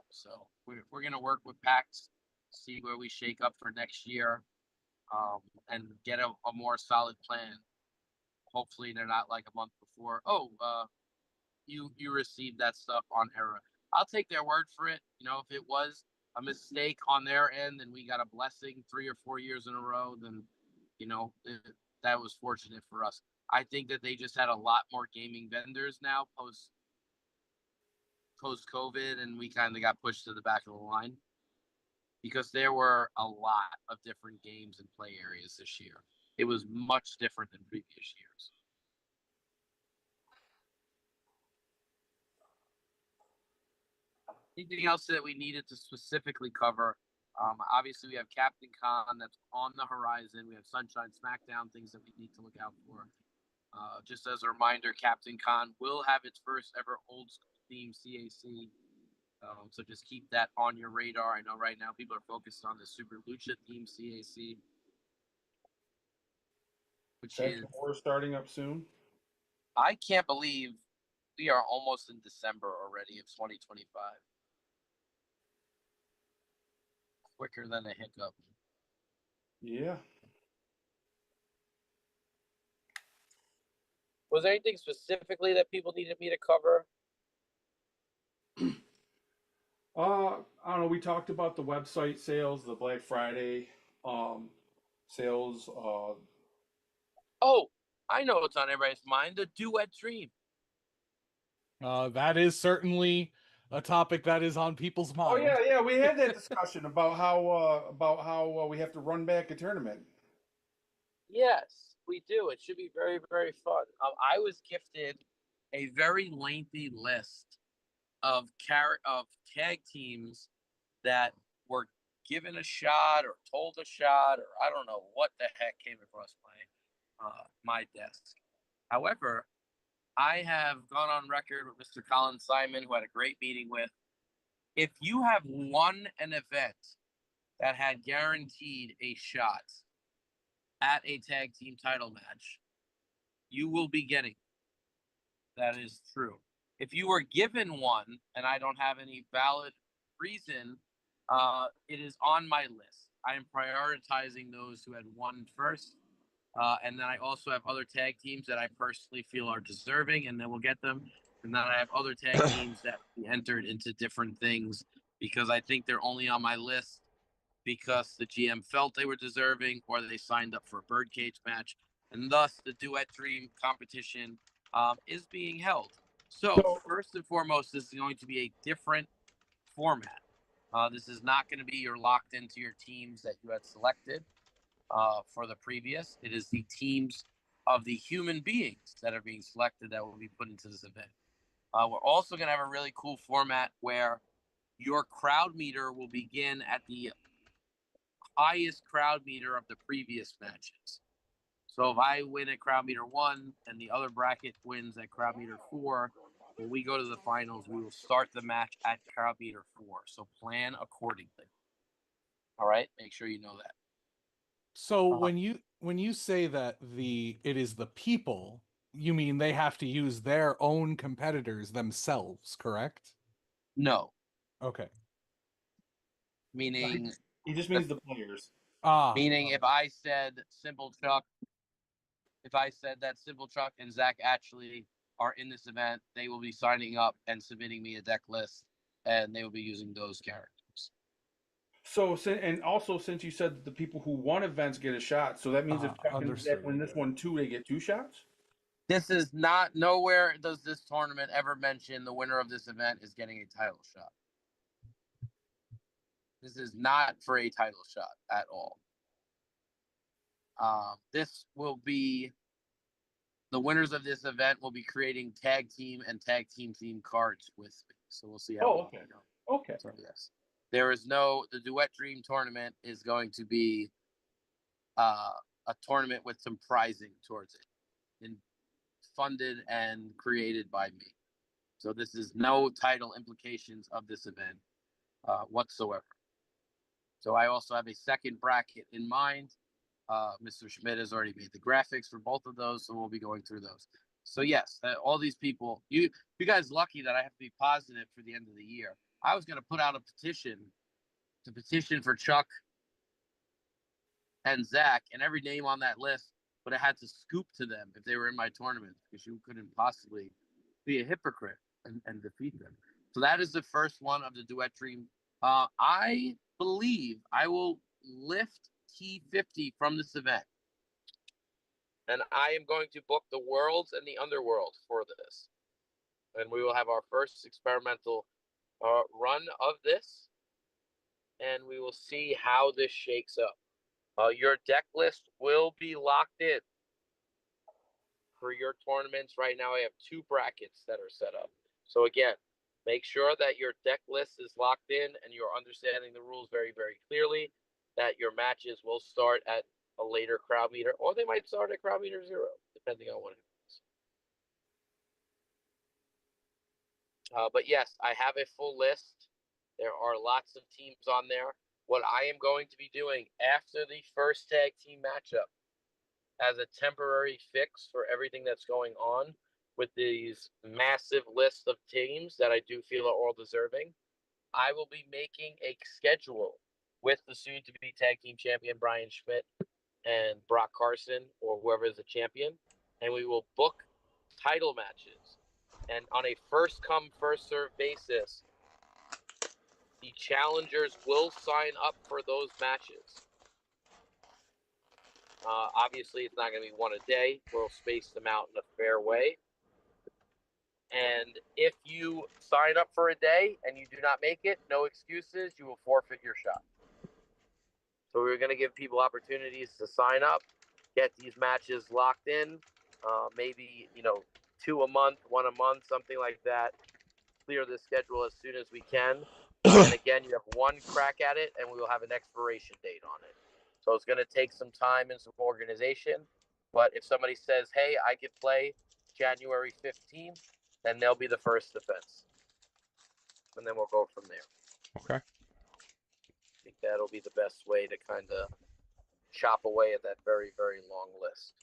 So we're going to work with PAX, see where we shake up for next year, and get a more solid plan. Hopefully they're not like a month before. Oh, you received that stuff on error. I'll take their word for it. You know, if it was a mistake on their end and we got a blessing 3 or 4 years in a row, then you know that was fortunate for us. I think that they just had a lot more gaming vendors now post COVID, and we kind of got pushed to the back of the line because there were a lot of different games and play areas this year. It was much different than previous years. Anything else that we needed to specifically cover? Obviously, we have Captain Con that's on the horizon. We have Sunshine Smackdown, things that we need to look out for. Just as a reminder, Captain Con will have its first ever old school theme CAC. So just keep that on your radar. I know right now people are focused on the Super Lucha theme CAC, which is we're starting up soon. I can't believe we are almost in December already of 2025. Quicker than a hiccup. Yeah. Was there anything specifically that people needed me to cover? I don't know. We talked about the website sales, the Black Friday sales. Oh, I know what's on everybody's mind: the duet dream. That is certainly a topic that is on people's Oh minds. yeah, we had that discussion about how we have to run back a tournament. Yes, we do. It should be very, very fun. I was gifted a very lengthy list of tag teams that were given a shot or told a shot, or I don't know what the heck came across my desk. However, I have gone on record with Mr. Colin Simon, who I had a great meeting with. If you have won an event that had guaranteed a shot at a tag team title match, you will be getting. That is true. If you were given one and I don't have any valid reason, it is on my list. I am prioritizing those who had won first. And then I also have other tag teams that I personally feel are deserving, and then we'll get them. And then I have other tag teams that entered into different things because I think they're only on my list because the GM felt they were deserving or they signed up for a birdcage match. And thus, the Duet Dream competition is being held. So, first and foremost, this is going to be a different format. This is not going to be your locked into your teams that you had selected for the previous. It is the teams of the human beings that are being selected that will be put into this event. We're also going to have a really cool format where your crowd meter will begin at the highest crowd meter of the previous matches. So if I win at crowd meter 1 and the other bracket wins at crowd meter 4, when we go to the finals, we will start the match at crowd meter 4. So plan accordingly. All right, make sure you know that. So when you say that it is the people, you mean they have to use their own competitors themselves, correct? No. Okay. Meaning he just means the players. Meaning if I said Simple Chuck, if I said that Simple Chuck and Zach actually are in this event, they will be signing up and submitting me a deck list, and they will be using those characters. So, and also since you said the people who won events get a shot, so that means if Chuck and Zach win this one too, they get 2 shots? This is not, nowhere does this tournament ever mention the winner of this event is getting a title shot. This is not for a title shot at all. This will be, the winners of this event will be creating tag team and tag team themed cards with me. So we'll see how okay. Okay. So yes. There is the Duet Dream tournament is going to be a tournament with some prizing towards it, and funded and created by me. So this is no title implications of this event whatsoever. So I also have a second bracket in mind. Mr. Schmidt has already made the graphics for both of those, so we'll be going through those. So yes, all these people, you guys lucky that I have to be positive for the end of the year. I was going to put out a petition to petition for Chuck and Zach, and every name on that list, but I had to scoop to them if they were in my tournament, because you couldn't possibly be a hypocrite and defeat them. So that is the first one of the Duet Dream. I believe I will lift T50 from this event, and I am going to book the Worlds and the Underworld for this, and we will have our first experimental run of this, and we will see how this shakes up. Your deck list will be locked in for your tournaments. Right now, I have 2 brackets that are set up. So again, make sure that your deck list is locked in and you're understanding the rules very, very clearly, that your matches will start at a later crowd meter, or they might start at crowd meter 0, depending on what it is. But yes, I have a full list. There are lots of teams on there. What I am going to be doing after the first tag team matchup, as a temporary fix for everything that's going on with these massive lists of teams that I do feel are all deserving, I will be making a schedule with the soon-to-be tag team champion Brian Schmidt and Brock Carson, or whoever is the champion, and we will book title matches. And on a first-come, first-served basis, the challengers will sign up for those matches. Obviously, it's not going to be one a day. We'll space them out in a fair way. And if you sign up for a day and you do not make it, no excuses, you will forfeit your shot. So we're going to give people opportunities to sign up, get these matches locked in, maybe, 2 a month, 1 a month, something like that. Clear the schedule as soon as we can. And again, you have 1 crack at it, and we will have an expiration date on it. So it's going to take some time and some organization. But if somebody says, hey, I could play January 15th, then they'll be the first defense. And then we'll go from there. Okay. I think that'll be the best way to kind of chop away at that very, very long list.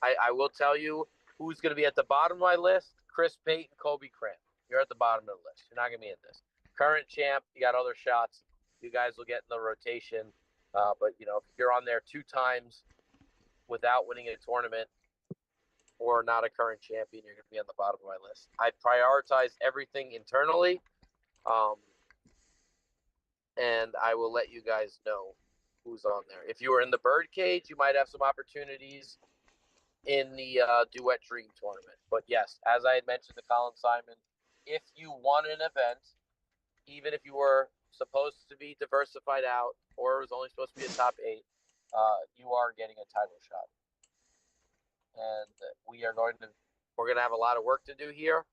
I will tell you who's going to be at the bottom of my list. Chris Payton, Kobe Cramp. You're at the bottom of the list. You're not going to be in this. Current champ, you got other shots. You guys will get in the rotation. But, if you're on there 2 times without winning a tournament or not a current champion, you're going to be on the bottom of my list. I prioritize everything internally, and I will let you guys know who's on there. If you were in the Birdcage, you might have some opportunities in the Duet Dream tournament. But yes, as I had mentioned to Colin Simon, if you won an event, even if you were supposed to be diversified out or it was only supposed to be a top 8, you are getting a title shot. And we're going to have a lot of work to do here,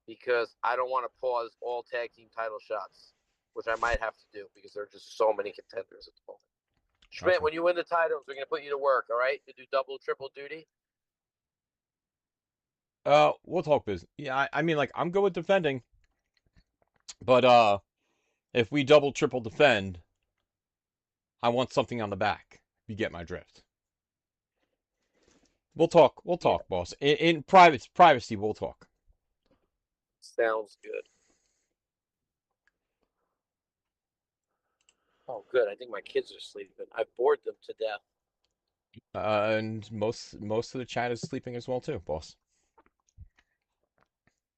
because I don't want to pause all tag team title shots, which I might have to do because there are just so many contenders at the moment. Schmidt, when you win the titles, we're going to put you to work, all right? You do double, triple duty. We'll talk business. Yeah, I mean, like, I'm good with defending, but if we double, triple defend, I want something on the back. You get my drift. We'll talk, boss. In privacy, we'll talk. Sounds good. Oh, good. I think my kids are sleeping. I bored them to death. And most of the chat is sleeping as well too, boss.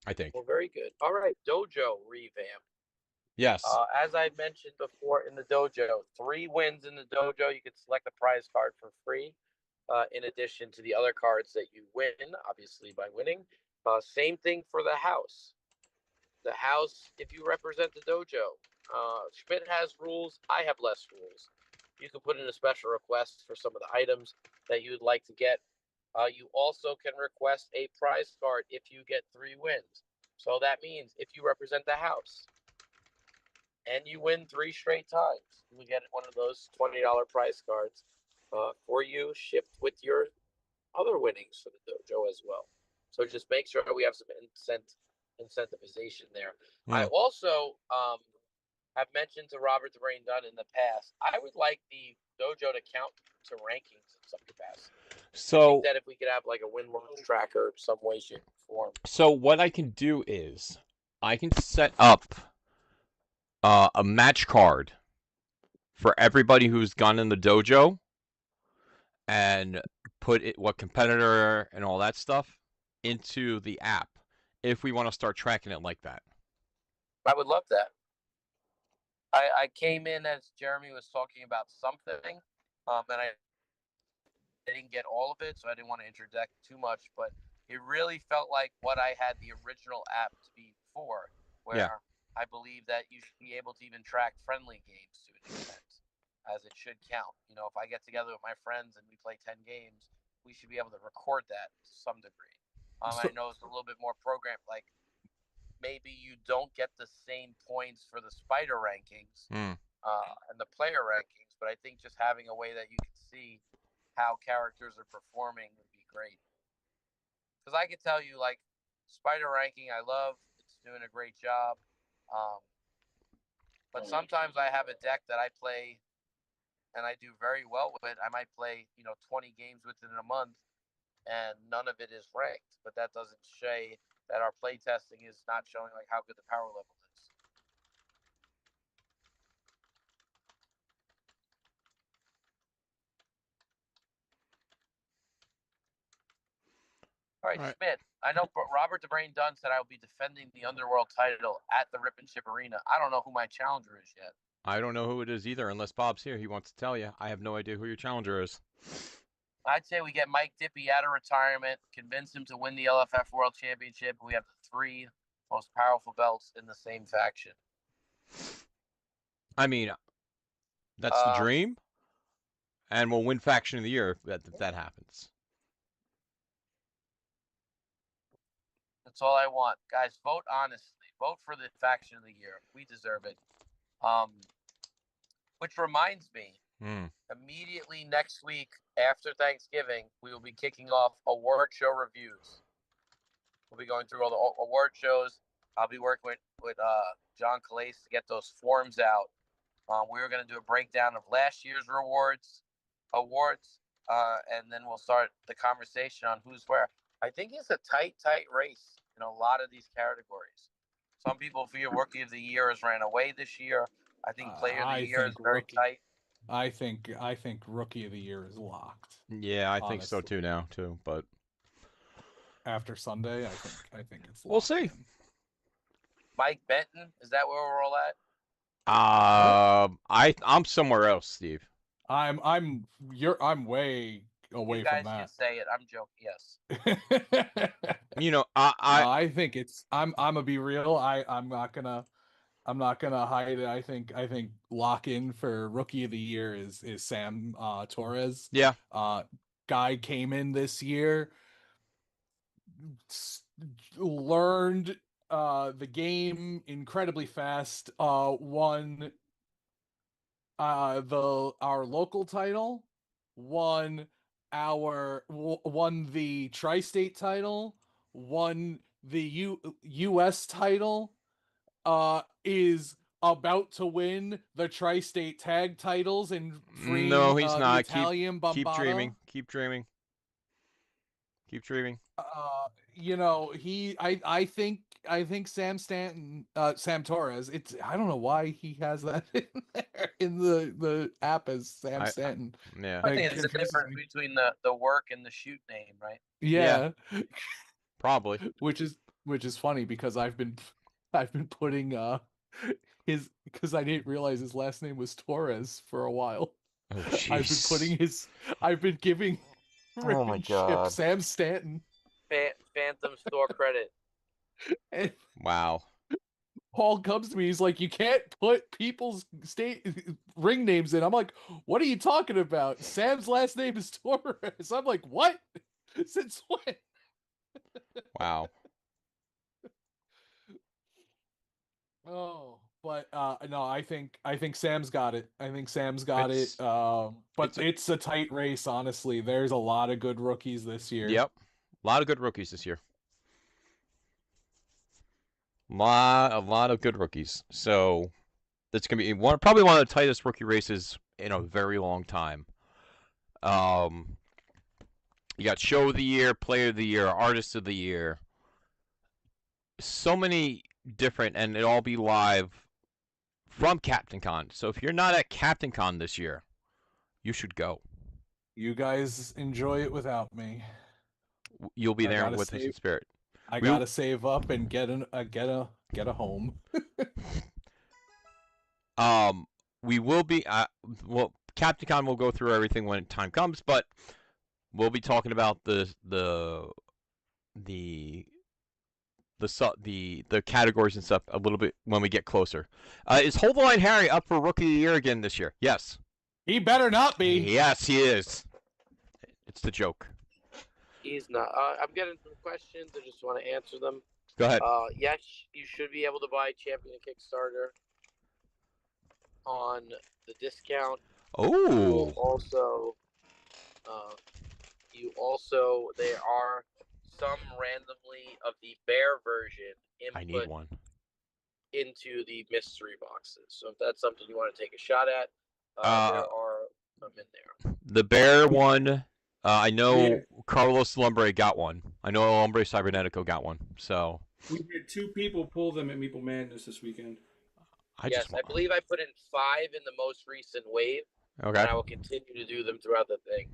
I think. Well, very good. All right, dojo revamp. Yes. As I mentioned before, in the dojo, 3 wins in the dojo, you can select a prize card for free. In addition to the other cards that you win, obviously by winning. Same thing for the house. The house, if you represent the dojo, Schmidt has rules. I have less rules. You can put in a special request for some of the items that you would like to get. You also can request a prize card if you get 3 wins. So that means if you represent the house and you win 3 straight times, you will get one of those $20 prize cards for you, shipped with your other winnings for the dojo as well. So just make sure we have some incentivization there. I also I've mentioned to Robert the Brain Dunn in the past, I would like the dojo to count to rankings in some capacity. I So think that if we could have like a win-loss tracker of some way, shape, or form. so what I can do is I can set up a match card for everybody who's gone in the dojo and put it what competitor and all that stuff into the app if we want to start tracking it like that. I would love that. I came in as Jeremy was talking about something, and I didn't get all of it, so I didn't want to interject too much, but it really felt like what I had the original app to be for, where Yeah. I believe that you should be able to even track friendly games to an extent, as it should count. You know, if I get together with my friends and we play 10 games, we should be able to record that to some degree. I know it's a little bit more programmed, like maybe you don't get the same points for the spider rankings and the player rankings, but I think just having a way that you can see how characters are performing would be great. Because I could tell you, like, spider ranking, I love. It's doing a great job. But sometimes I have a deck that I play and I do very well with. I might play, 20 games within a month, and none of it is ranked. But that doesn't say that our play testing is not showing like how good the power level is. All right, Schmidt. I know Robert the Brain Dunn said I will be defending the Underworld title at the Rip and Chip Arena. I don't know who my challenger is yet. I don't know who it is either, unless Bob's here. He wants to tell you. I have no idea who your challenger is. I'd say we get Mike Dippy out of retirement, convince him to win the LFF World Championship. We have the 3 most powerful belts in the same faction. I mean, that's the dream, and we'll win Faction of the Year if that happens. That's all I want. Guys, vote honestly. Vote for the Faction of the Year. We deserve it. Which reminds me, immediately next week after Thanksgiving, we will be kicking off award show reviews. We'll be going through all the award shows. I'll be working with John Calais to get those forms out. We were going to do a breakdown of last year's awards, and then we'll start the conversation on who's where. I think it's a tight race in a lot of these categories. Some people feel Rookie of the Year has ran away this year. I think Player of the Year is very tight. I think Rookie of the Year is locked. Yeah, I think so too now too. But after Sunday, I think it's. We'll see. In. Mike Benton, is that where we're all at? I'm somewhere else, Steve. I'm way away you guys from that. Can say it. I'm joking. Yes. I think it's. I'm gonna be real. I'm not gonna hide it. I think lock in for Rookie of the Year is Sam Torres. Yeah. Guy came in this year, learned the game incredibly fast. Won our local title, won the tri-state title, won the U.S. title. Is about to win the tri-state tag titles and free. No, he's not. The Italian keep dreaming. Keep dreaming. Keep dreaming. I think Sam Torres. I don't know why he has that in there in the app as Sam Stanton. Yeah. I think it's the difference between the work and the shoot name, right? Yeah. Probably. Which is funny because I've been putting because I didn't realize his last name was Torres for a while. Oh, I've been giving oh my God. Sam Stanton Phantom store credit. And wow. Paul comes to me, he's like, you can't put people's ring names in. I'm like, what are you talking about? Sam's last name is Torres. I'm like, what? Since when? Wow. Oh, but no, I think Sam's got it. I think Sam's got it. But it's a tight race, honestly. There's a lot of good rookies this year. Yep. A lot of good rookies this year. A lot of good rookies. So That's gonna be probably one of the tightest rookie races in a very long time. You got Show of the Year, Player of the Year, Artist of the Year. So many different, and it'll all be live from Captain Con. So if you're not at Captain Con this year, you should go. You guys enjoy it without me. You'll be there with us in spirit. I gotta save up and get a home. We will be. Well, Captain Con will go through everything when time comes, but we'll be talking about the categories and stuff a little bit when we get closer. Is Hold the Line Harry up for Rookie of the Year again this year? Yes. He better not be. Yes, he is. It's the joke. He's not. I'm getting some questions. I just want to answer them. Go ahead. Yes, you should be able to buy Champion Kickstarter on the discount. Oh. There are some randomly of the bear version I need input one. into the mystery boxes. So if that's something you want to take a shot at, there are some in there. The bear one, I know Carlos Lumbre got one. I know Lumbre Cybernetico got one. So We had 2 people pull them at Meeple Madness this weekend. I believe I put in 5 in the most recent wave. Okay. And I will continue to do them throughout the thing.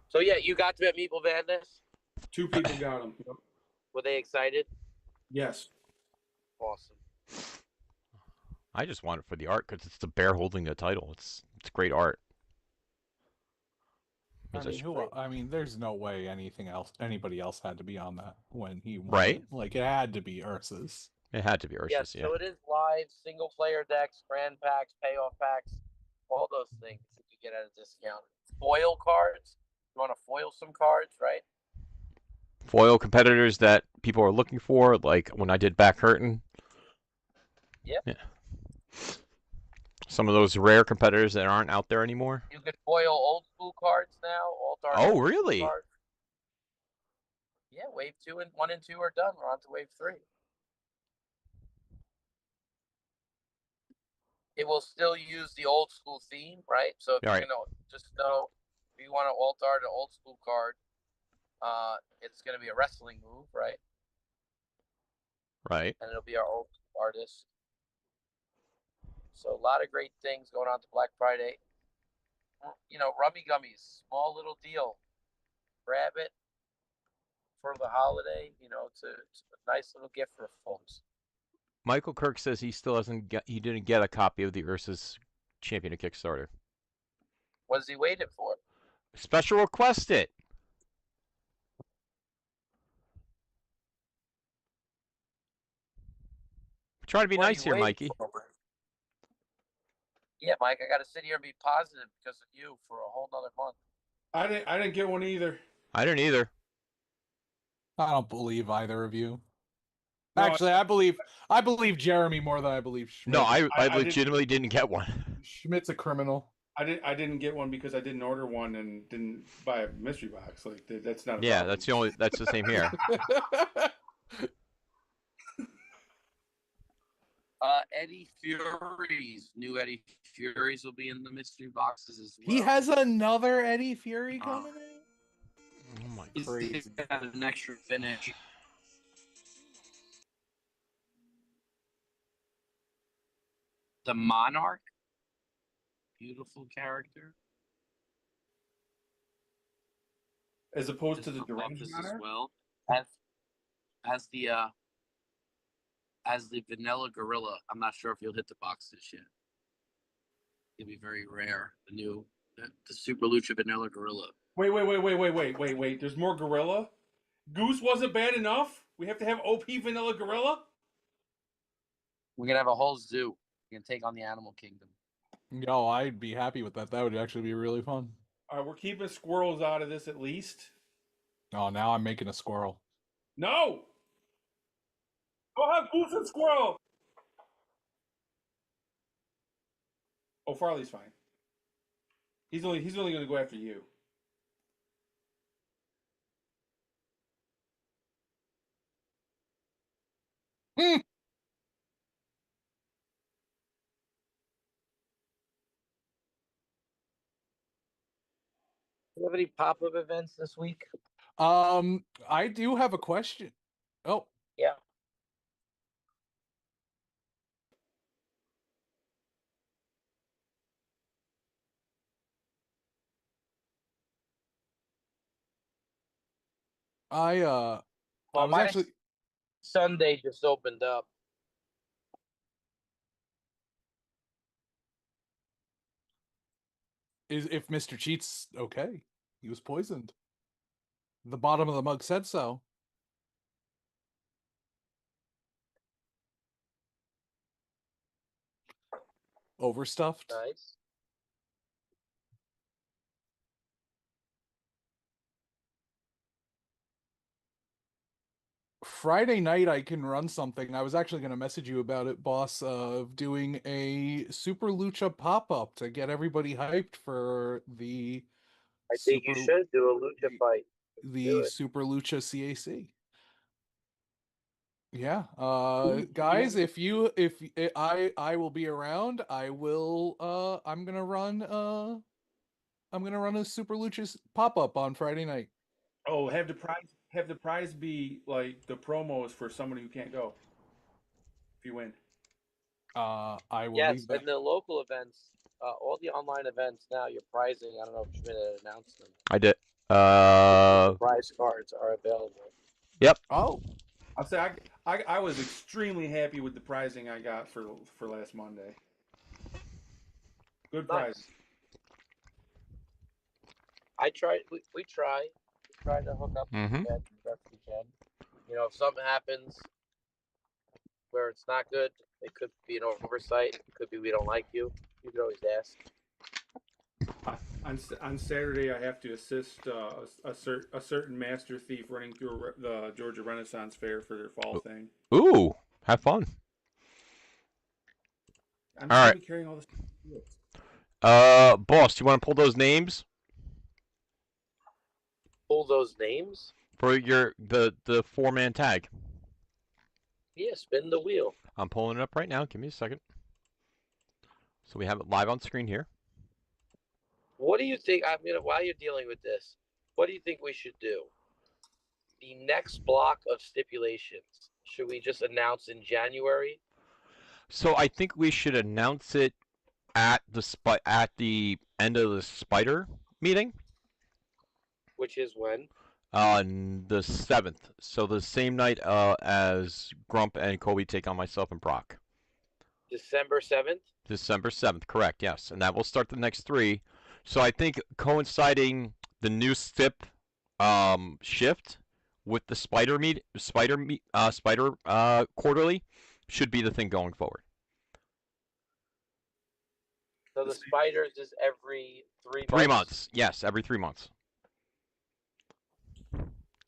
So yeah, you got them at Meeple Madness? 2 people got them. Yep. Were they excited? Yes. Awesome. I just want it for the art because it's the bear holding the title. It's great art. I mean, there's no way anybody else had to be on that when he won. Right? Like, it had to be Ursus. It had to be Ursus, Yes, yeah. so it is live, single player decks, grand packs, payoff packs, all those things that you get at a discount. Foil cards. You want to foil some cards, right? Foil competitors that people are looking for, like when I did Back Hurtin'. Yep. Yeah. Some of those rare competitors that aren't out there anymore. You can foil old school cards now. All dark Oh, old school really? cards. Yeah, wave 1 and 2 are done. We're on to wave 3. It will still use the old school theme, right? So if All right. you know, just know if you want to alt art an old school card, it's going to be a wrestling move, right? Right. And it'll be our old artist. So a lot of great things going on to Black Friday. You know, Rummy Gummies, small little deal. Grab it for the holiday. You know, it's a nice little gift for folks. Michael Kirk says he didn't get a copy of the Ursus Champion of Kickstarter. What is he waiting for? Special request it. Try to be What are nice you here, waiting Mikey. for? Yeah, Mike, I got to sit here and be positive because of you for a whole nother month. I didn't get one either. I didn't either. I don't believe either of you. No, Actually, I believe Jeremy more than I believe Schmidt. No, I legitimately didn't get one. Schmidt's a criminal. I didn't get one because I didn't order one and didn't buy a mystery box. Like that's not. Yeah, that's the same here. Eddie new Eddie Furies will be in the mystery boxes as well. He has another Eddie Fury coming in? Oh my He's crazy. got an extra finish. The Monarch, beautiful character. As opposed to the This Deranged as Monarch? well as the vanilla gorilla. I'm not sure if you'll hit the boxes yet. It'll be very rare. The Super Lucha Vanilla Gorilla. Wait. There's more Gorilla? Goose wasn't bad enough? We have to have OP Vanilla Gorilla? We're gonna have a whole zoo. We're gonna take on the animal kingdom. Yo, I'd be happy with that. That would actually be really fun. All right, we're keeping squirrels out of this at least. Oh, now I'm making a squirrel. No! Go have Goose and Squirrel! Oh, Farley's fine. He's only going to go after you. you have any pop-up events this week? I do have a question. Oh, yeah. I Well, was my actually Sunday just opened up. is if Mr. Cheats okay? He was poisoned. The bottom of the mug said so. Overstuffed. Nice. Friday night I can run something. I was actually going to message you about it, boss, of doing a Super Lucha pop-up to get everybody hyped for the I think you should do a lucha fight. the Super Lucha CAC. Yeah. Guys, if I will be around, I will I'm going to run a Super Lucha pop-up on Friday night. Oh, have the prize be like the promos for somebody who can't go. If you win. I will Yes, leave that. and the local events, all the online events now, you're pricing. I don't know if Schmidt announced them. I did. The prize cards are available. Yep. Oh. I'll say I was extremely happy with the prizing I got for last Monday. Good prize. Nice. I tried. We try to hook up Mhm. as best we can. You know, if something happens where it's not good, it could be an oversight. It could be we don't like you. You could always ask. On Saturday, I have to assist a certain master thief running through the Georgia Renaissance Fair for their fall thing. Ooh, have fun. I'm All gonna right. be carrying all this. Boss, do you want to pull those names Pull those names? for the 4-man tag? Yeah, spin the wheel. I'm pulling it up right now. Give me a second. So we have it live on screen here. What do you think? I mean, while you're dealing with this, what do you think we should do? The next block of stipulations, should we just announce in January? So I think we should announce it at the end of the Spider meeting. Which is when? On the 7th. So the same night as Grump and Kobe take on myself and Brock. December 7th? December 7th, correct, yes. And that will start the next 3. So I think coinciding the new STIP shift with the Spider quarterly should be the thing going forward. So the Spiders is every 3 months? 3 months, yes, every 3 months.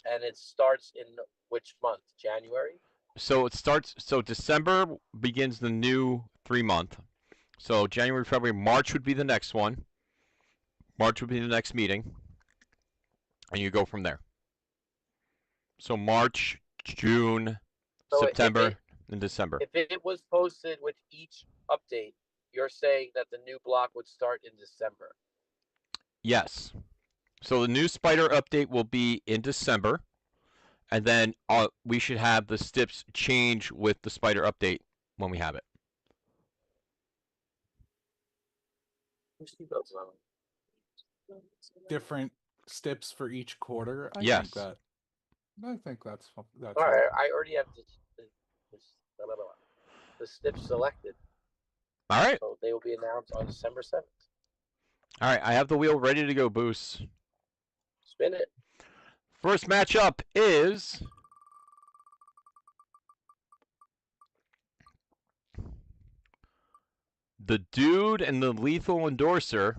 And it starts in which month? January? So December begins the new 3-month. So January, February, March would be the next one. March would be the next meeting. And you go from there. So March, June, September, and December. If it was posted with each update, you're saying that the new block would start in December. Yes. So the new Spider update will be in December. And then we should have the STIPs change with the Spider update when we have it. Different STIPs for each quarter. Yes. I think that's All right, I already have the STIPs selected. All right. So they will be announced on December 7th. All right, I have the wheel ready to go, Boos. Spin it. First matchup is the Dude and the Lethal Endorser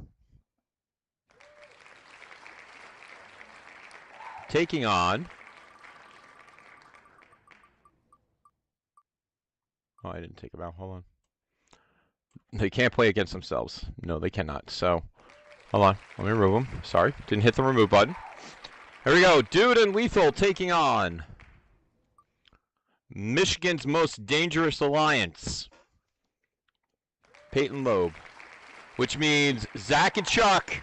taking on... Oh, I didn't take them out. Hold on. They can't play against themselves. No, they cannot. So, hold on. Let me remove them. Sorry. Didn't hit the remove button. Here we go. Dude and Lethal taking on Michigan's most dangerous alliance, Peyton Loeb. Which means Zach and Chuck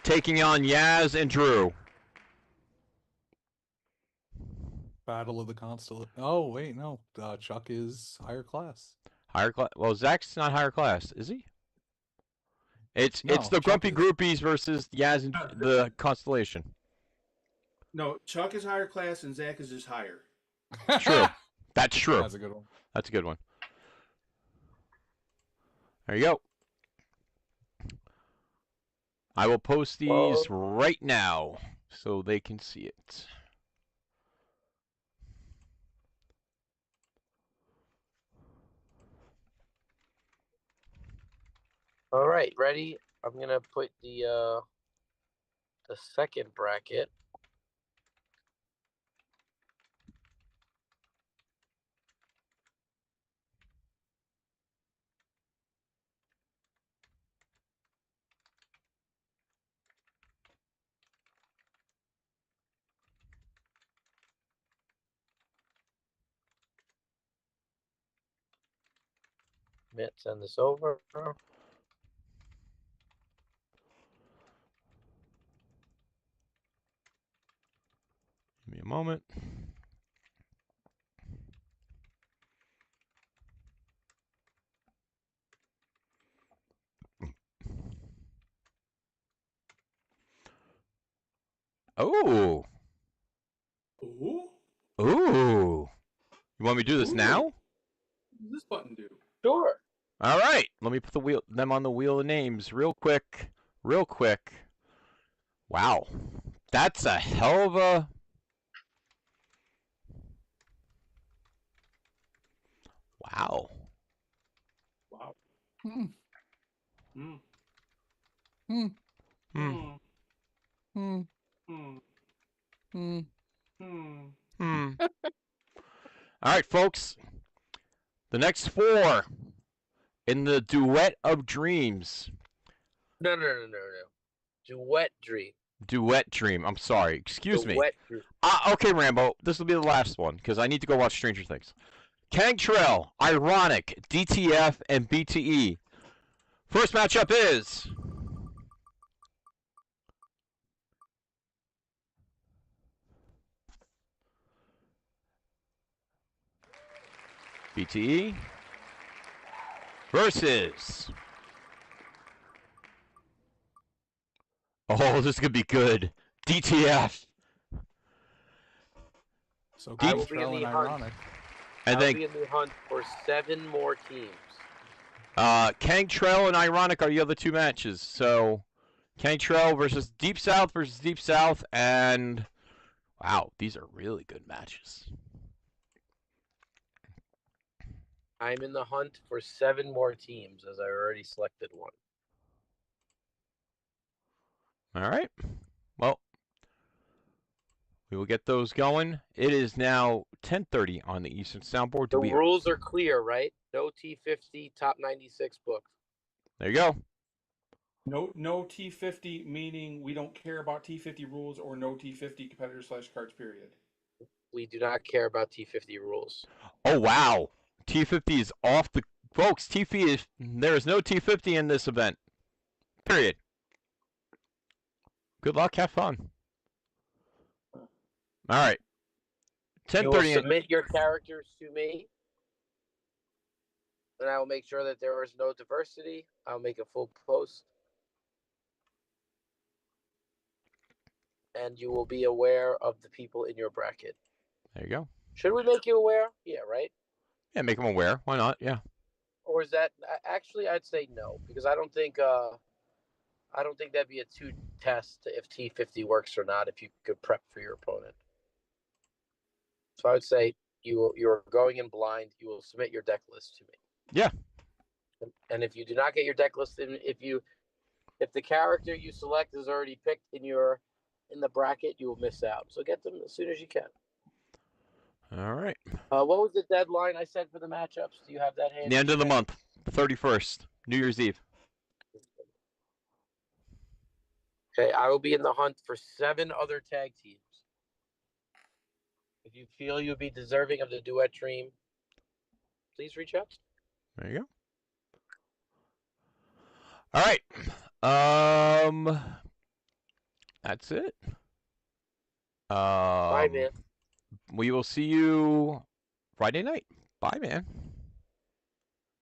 taking on Yaz and Drew. Battle of the Constellation. Oh, wait, no. Chuck is higher class. Higher class. Well, Zach's not higher class, is he? It's No, the Chuck Grumpy is. Groupies versus Yaz and the Constellation. No, Chuck is higher class and Zach is just higher. True. That's true. That's a good one. That's a good one. There you go. I will post these right now so they can see it. All right, ready? I'm gonna put the second bracket. Mitt, send this over. Give me a moment. Oh. Ooh. Ooh. You want me to do this now? What does this button do? Sure. All right. Let me put them on the wheel of names real quick. Real quick. Wow. That's a hell of a... Wow. Wow. Hmm. Hmm. Hmm. Hmm. Hmm. Hmm. Hmm. Hmm. Hmm. All right, folks. The next 4 in the Duet of Dreams. No. Duet Dream. Duet Dream. I'm sorry. Excuse me. Duet Dream. Okay, Rambo. This will be the last one because I need to go watch Stranger Things. Cantrell, Ironic, DTF, and BTE. First matchup is... BTE versus... Oh, this is going to be good. DTF. So I will be Cantrell in and the hunt. Ironic. And I then will be in the hunt for 7 more teams. Cantrell and Ironic are the other 2 matches. So Cantrell versus Deep South, and... Wow, these are really good matches. I'm in the hunt for 7 more teams, as I already selected one. All right. Well, we will get those going. It is now 10:30 on the Eastern Soundboard. The rules are clear, right? No T50, top 96 book. There you go. No T50, meaning we don't care about T50 rules, or no T50 competitor/cards, period. We do not care about T50 rules. Oh, wow. T50 is off the... Folks, there is no T50 in this event. Period. Good luck. Have fun. All right. You will 10:30. submit your characters to me, and I will make sure that there is no diversity. I'll make a full post. And you will be aware of the people in your bracket. There you go. Should we make you aware? Yeah, right? Yeah, make them aware. Why not? Yeah. Or is that... Actually, I'd say no, because I don't think that'd be a 2 test if T50 works or not, if you could prep for your opponent. So I would say you're going in blind. You will submit your deck list to me. Yeah. And if you do not get your deck list, if the character you select is already picked in the bracket, you will miss out. So get them as soon as you can. All right. What was the deadline I said for the matchups? Do you have that handy? The end of the month, 31st, New Year's Eve. Okay, I will be in the hunt for 7 other tag teams. If you feel you'd be deserving of the Duet Dream, please reach out. There you go. All right. That's it. Bye, man. We will see you Friday night. Bye, man.